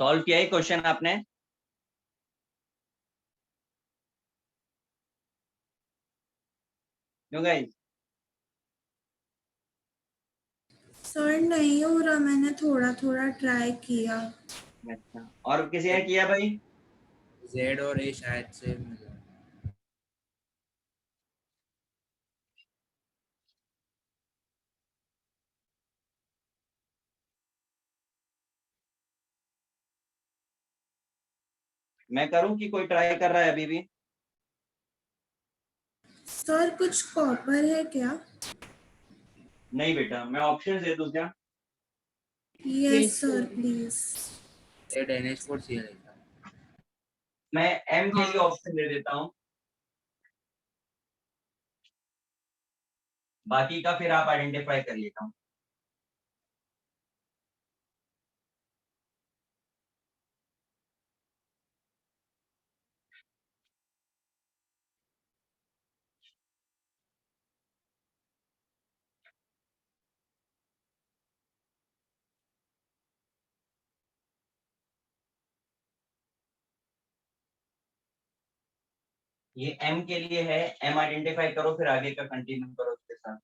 Speaker 2: सॉल्व किया है क्वेश्चन आपने? क्यों गाइस?
Speaker 5: सर नहीं हो रहा, मैंने थोड़ा थोड़ा ट्राई किया।
Speaker 2: अच्छा, और किसी ने किया भाई?
Speaker 3: जेड और ए शायद से मिला।
Speaker 2: मैं करूं कि कोई ट्राई कर रहा है अभी भी?
Speaker 5: सर कुछ कॉपर है क्या?
Speaker 2: नहीं बेटा, मैं ऑप्शन दे दूं क्या?
Speaker 5: Yes sir please.
Speaker 3: Z NH4Cl लिखा है।
Speaker 2: मैं एम के लिए ऑप्शन दे देता हूं, बाकी का फिर आप आइडेंटिफाई कर लेता हूं। ये एम के लिए है, एम आइडेंटिफाई करो फिर आगे का कंटिन्यू करो उसके साथ।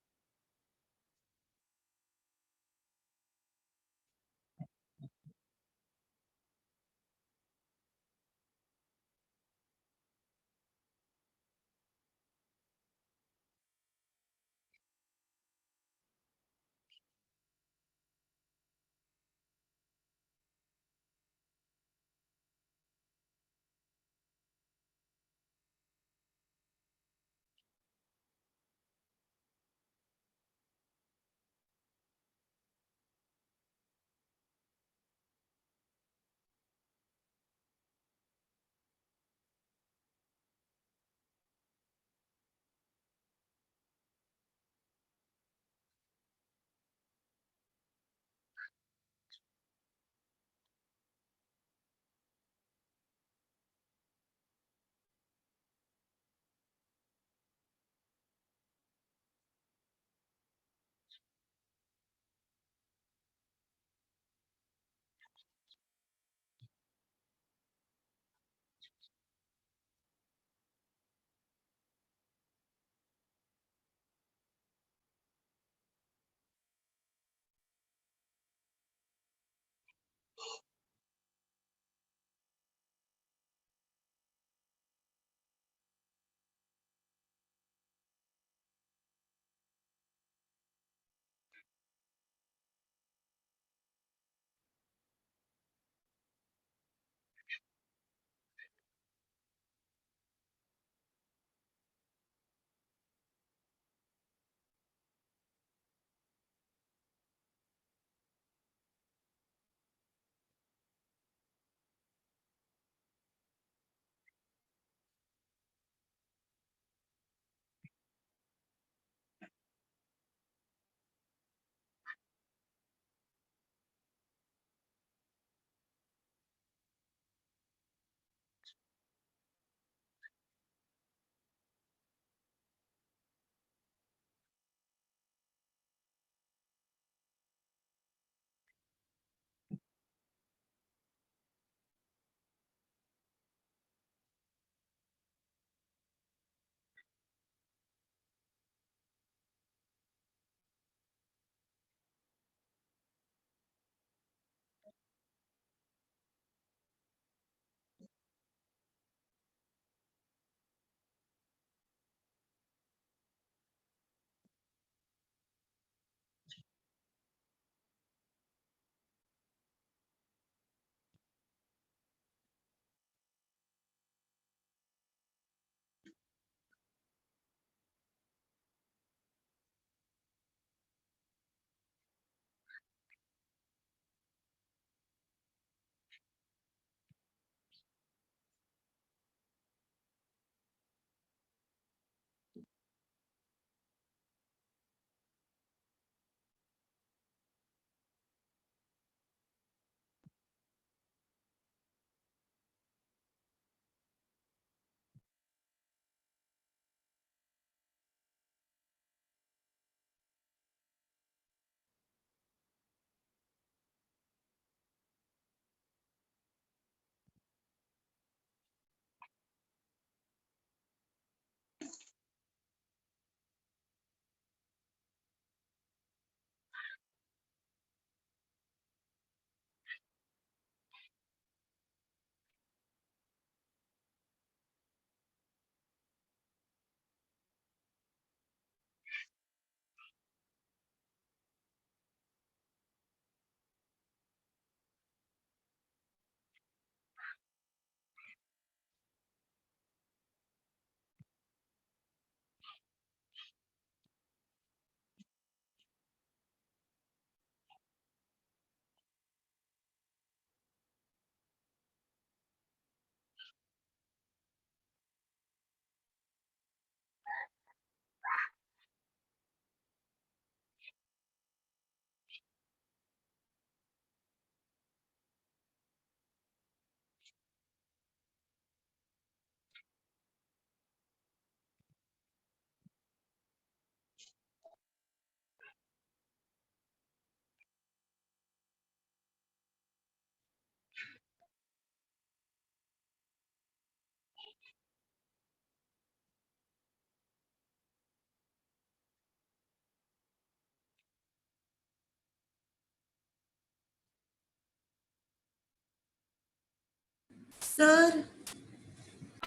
Speaker 5: सर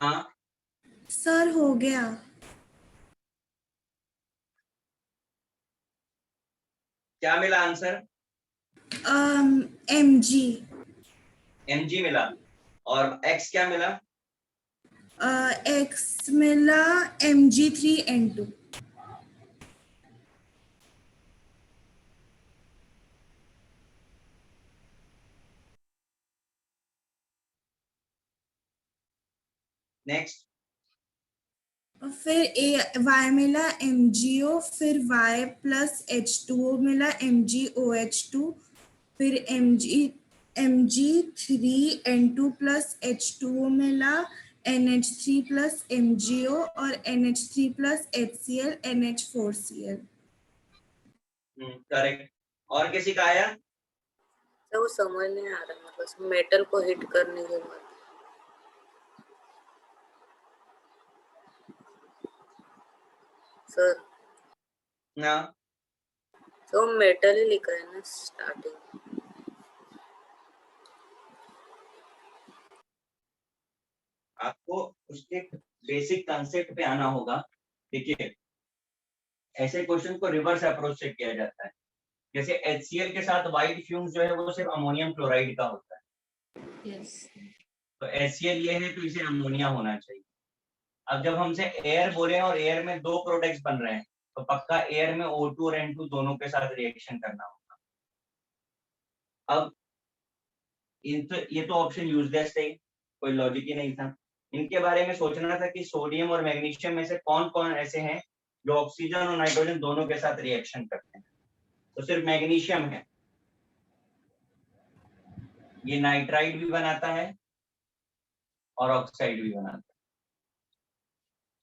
Speaker 2: हाँ,
Speaker 5: सर हो गया।
Speaker 2: क्या मिला आंसर?
Speaker 5: mg
Speaker 2: mg मिला। और x क्या मिला?
Speaker 5: x मिला mg3n2।
Speaker 2: नेक्स्ट।
Speaker 5: फिर y मिला mgO, फिर y प्लस H2O मिला MgOH2, फिर Mg3n2 प्लस H2O मिला NH3 प्लस MgO और NH3 plus HCl NH4Cl।
Speaker 2: Correct. और किसी का आया?
Speaker 1: तो वो समझ नहीं आ रहा, मतलब मेटल को हिट करने के बाद। सर
Speaker 2: ना,
Speaker 1: तो मेटल ही लिखा है ना स्टार्टिंग।
Speaker 2: आपको उसके बेसिक कंसेप्ट पे आना होगा। देखिए, ऐसे क्वेश्चन को रिवर्स अप्रोच से किया जाता है। जैसे HCl के साथ व्हाइट फ्यूम्स जो है वो सिर्फ अमोनियम क्लोराइड का होता है।
Speaker 7: यस
Speaker 2: तो HCl ये है तो इसे अमोनिया होना चाहिए। अब जब हमसे एयर बोले और एयर में दो प्रोडक्ट्स बन रहे हैं तो पक्का एयर में O2 और N2 दोनों के साथ रिएक्शन करना होगा। अब ये तो ऑप्शन यूजलेस थे, कोई लॉजिक ही नहीं था। इनके बारे में सोचना था कि सोडियम और मैग्नीशियम में से कौन कौन ऐसे हैं जो ऑक्सीजन और नाइट्रोजन दोनों के साथ रिएक्शन करते हैं। तो सिर्फ मैग्नीशियम है, ये नाइट्राइड भी बनाता है और ऑक्साइड भी बनाता है।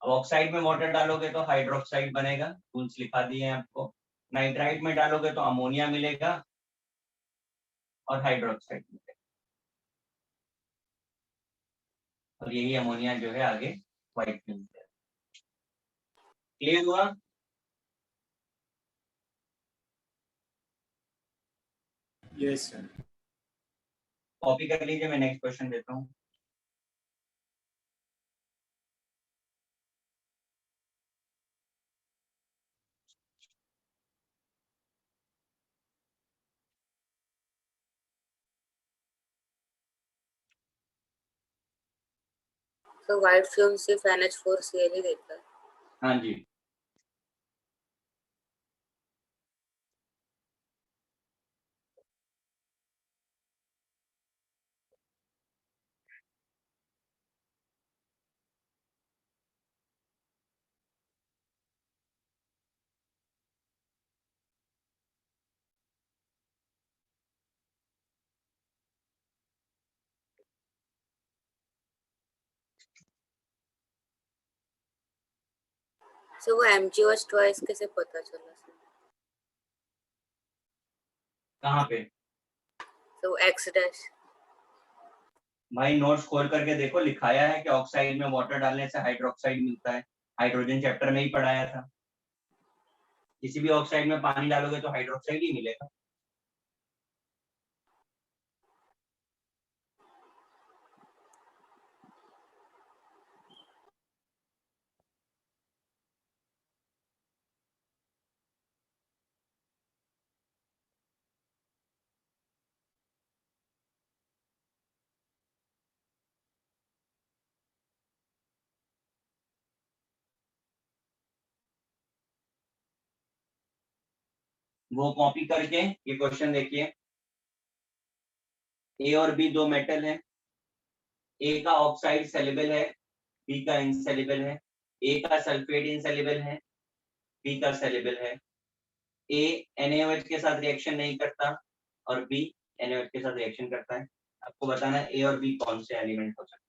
Speaker 2: अब ऑक्साइड में वाटर डालोगे तो हाइड्रोक्साइड बनेगा, रूल्स लिखा दिए हैं आपको। नाइट्राइड में डालोगे तो अमोनिया मिलेगा और हाइड्रोक्साइड मिलेगा। और यही अमोनिया जो है आगे व्हाइट फिल्म है। क्लियर हुआ?
Speaker 3: Yes sir.
Speaker 2: कॉपी कर लीजिए, मैं नेक्स्ट क्वेश्चन देता हूँ।
Speaker 1: तो व्हाइट फ्यूम सिर्फ NH4Cl ही देता है।
Speaker 2: हाँ जी,
Speaker 1: तो वो MgOH ट्वाइस कैसे पता चला सर?
Speaker 2: कहाँ पे?
Speaker 1: तो X डैश।
Speaker 2: भाई नोट्स खोल करके देखो, लिखाया है कि ऑक्साइड में वाटर डालने से हाइड्रोक्साइड मिलता है। हाइड्रोजन चैप्टर में ही पढ़ाया था। किसी भी ऑक्साइड में पानी डालोगे तो हाइड्रोक्साइड ही मिलेगा। वो कॉपी करके ये क्वेश्चन देखिए। ए और बी दो मेटल है। ए का ऑक्साइड सेलेबल है, बी का इनसेलेबल है। ए का सल्फेट इनसेलेबल है, बी का सेलेबल है। ए NaOH के साथ रिएक्शन नहीं करता और बी NaOH के साथ रिएक्शन करता है। आपको बताना है ए और बी कौन से एलिमेंट हो सकते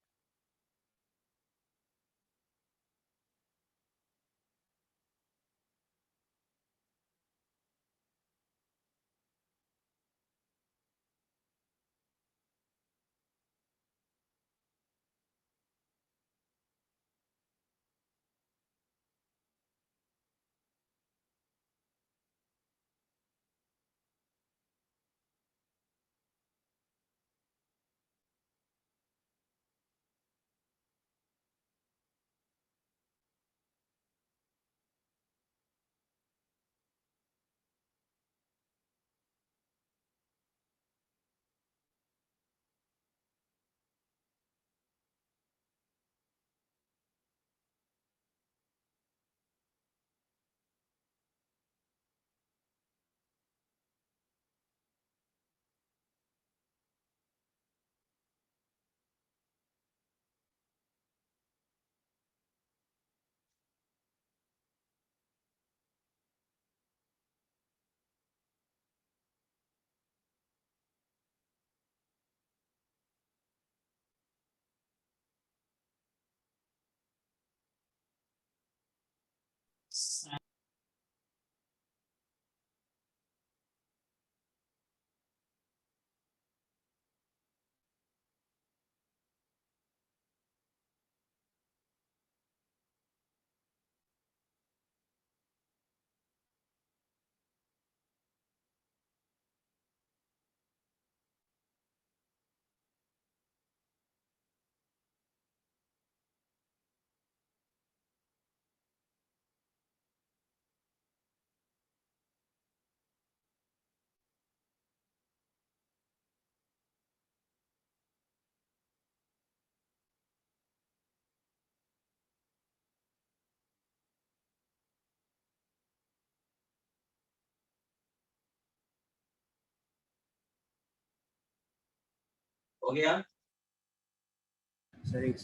Speaker 2: हो गया?
Speaker 3: सर एक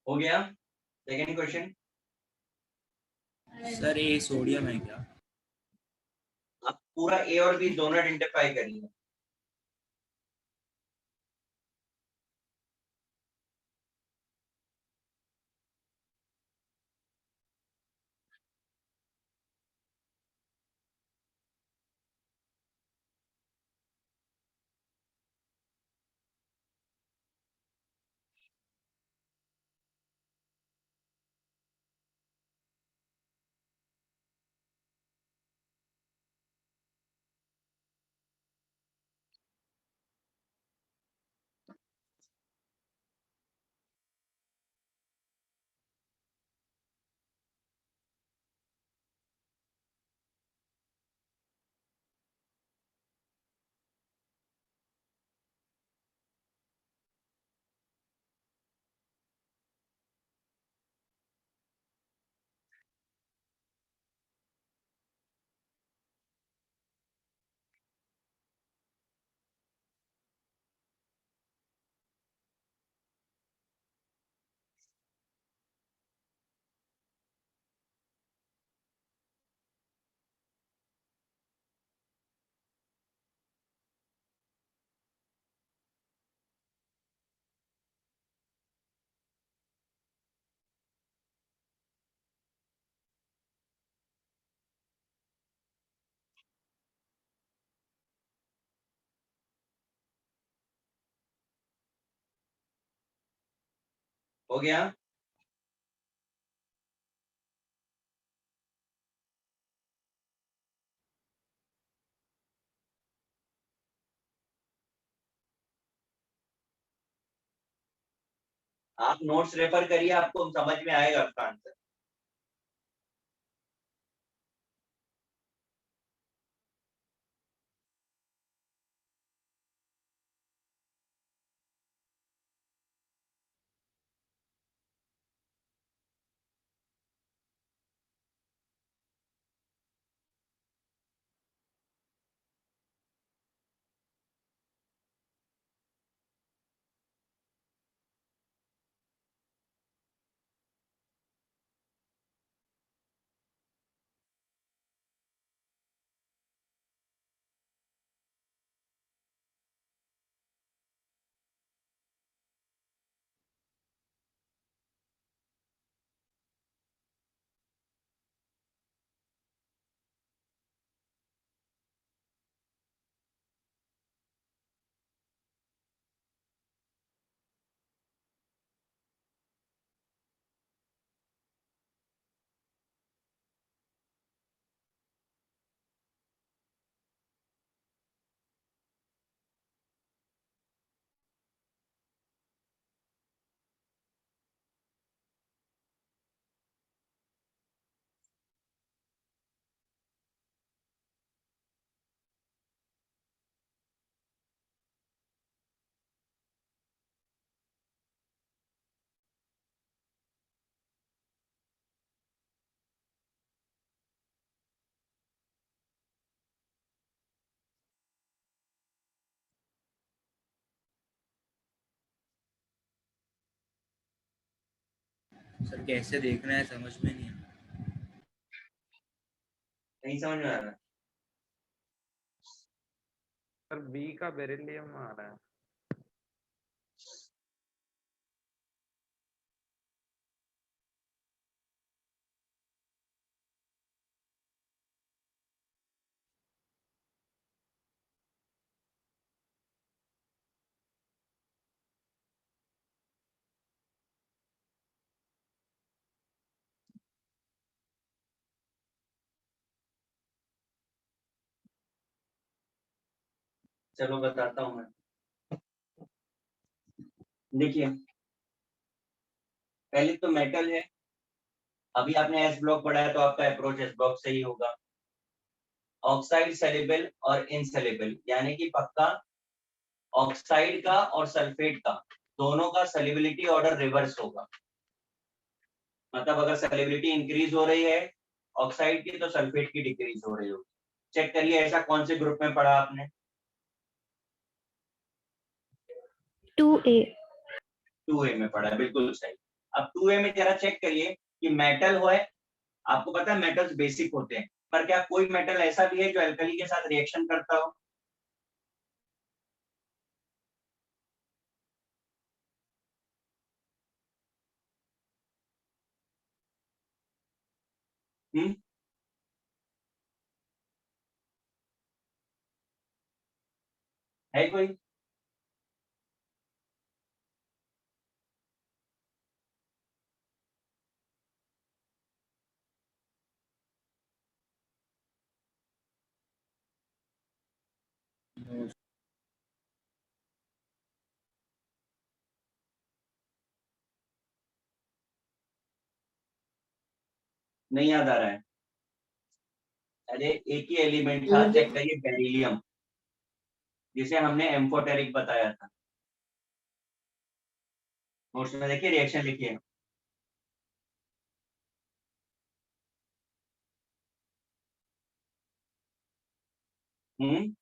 Speaker 2: हो गया? सेकेंड क्वेश्चन,
Speaker 3: सर ये सोडियम है क्या?
Speaker 2: आप पूरा ए और बी दोनों आइडेंटिफाई करिए। हो गया? आप नोट्स रेफर करिए, आपको समझ में आएगा उसका आंसर।
Speaker 3: सर कैसे देखना है समझ में नहीं आया।
Speaker 2: नहीं समझ में आ रहा?
Speaker 4: सर बी का बेरिलियम आ रहा है।
Speaker 2: चलो बताता हूँ मैं। देखिए पहले तो मेटल है, अभी आपने एस ब्लॉक पढ़ा है तो आपका अप्रोच एस ब्लॉक से ही होगा। ऑक्साइड सेलेबल और इनसेलेबल, यानी कि पक्का ऑक्साइड का और सल्फेट का दोनों का सेलेबिलिटी ऑर्डर रिवर्स होगा। मतलब अगर सेलेबिलिटी इंक्रीज हो रही है ऑक्साइड की तो सल्फेट की डिक्रीज हो रही होगी। चेक करिए ऐसा कौन से ग्रुप में पढ़ा आपने?
Speaker 8: 2A।
Speaker 2: 2A में पढ़ा है, बिल्कुल सही। अब 2A में जरा चेक करिए कि मेटल हो है, आपको पता है मेटल्स बेसिक होते हैं, पर क्या कोई मेटल ऐसा भी है जो अल्कली के साथ रिएक्शन करता हो? हम्म, है कोई? नहीं याद आ रहा है? अरे एक ही एलिमेंट था, चेक करिए, बेरिलियम, जिसे हमने एम्फोटेरिक बताया था। नोट्स में देखिए, रिएक्शन लिखिए। हम्म,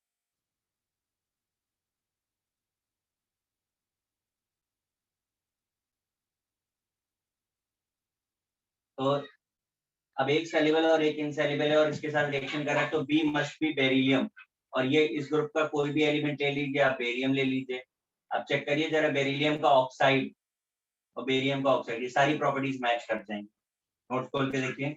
Speaker 2: तो अब एक सेल्युलर और एक इनसेल्युलर है और इसके साथ रिएक्शन कर रहा है तो बी मस्ट बी बेरिलियम, और ये इस ग्रुप का कोई भी एलिमेंट ले लीजिए, आप बेरियम ले लीजिए। अब चेक करिए जरा, बेरिलियम का ऑक्साइड और बेरियम का ऑक्साइड, ये सारी प्रॉपर्टीज मैच कर जाएंगे। नोट खोल के देखिए।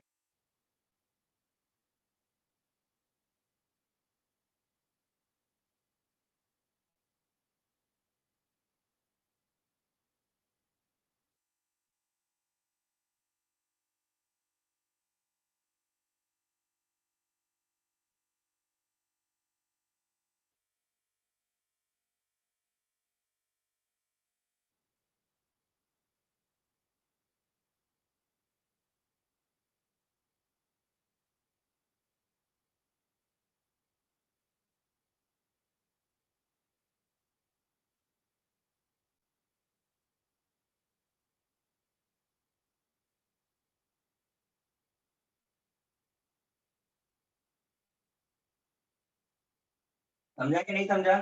Speaker 2: समझा कि नहीं समझा?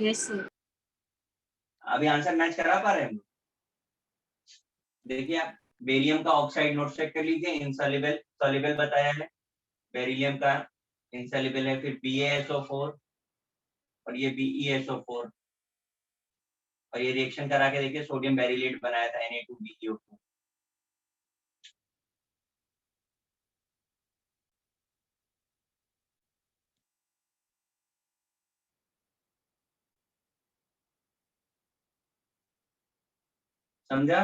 Speaker 7: Yes sir.
Speaker 2: अभी आंसर मैच करा पा रहे हैं हम लोग? देखिए आप बेरियम का ऑक्साइड नोट चेक कर लीजिए, इनसॉल्युबल सॉल्युबल बताया है। बेरिलियम का इनसॉल्युबल है, फिर BaSO4 और ये BeSO4, और ये रिएक्शन करा के देखिए, सोडियम बेरिलेट बनाया था, Na2BeO2। समझा?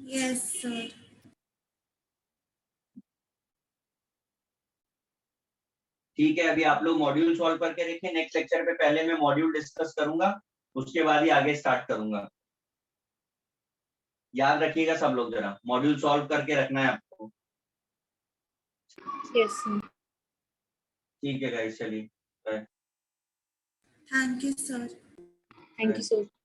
Speaker 5: Yes sir.
Speaker 2: ठीक है, अभी आप लोग मॉड्यूल सॉल्व करके देखिए। नेक्स्ट लेक्चर पे पहले मैं मॉड्यूल डिस्कस करूंगा, उसके बाद ही आगे स्टार्ट करूंगा। याद रखिएगा सब लोग, जरा मॉड्यूल सॉल्व करके रखना है आपको।
Speaker 7: Yes sir.
Speaker 2: ठीक है गाइस, चलिए bye.
Speaker 5: Thank you sir.
Speaker 7: Thank you sir.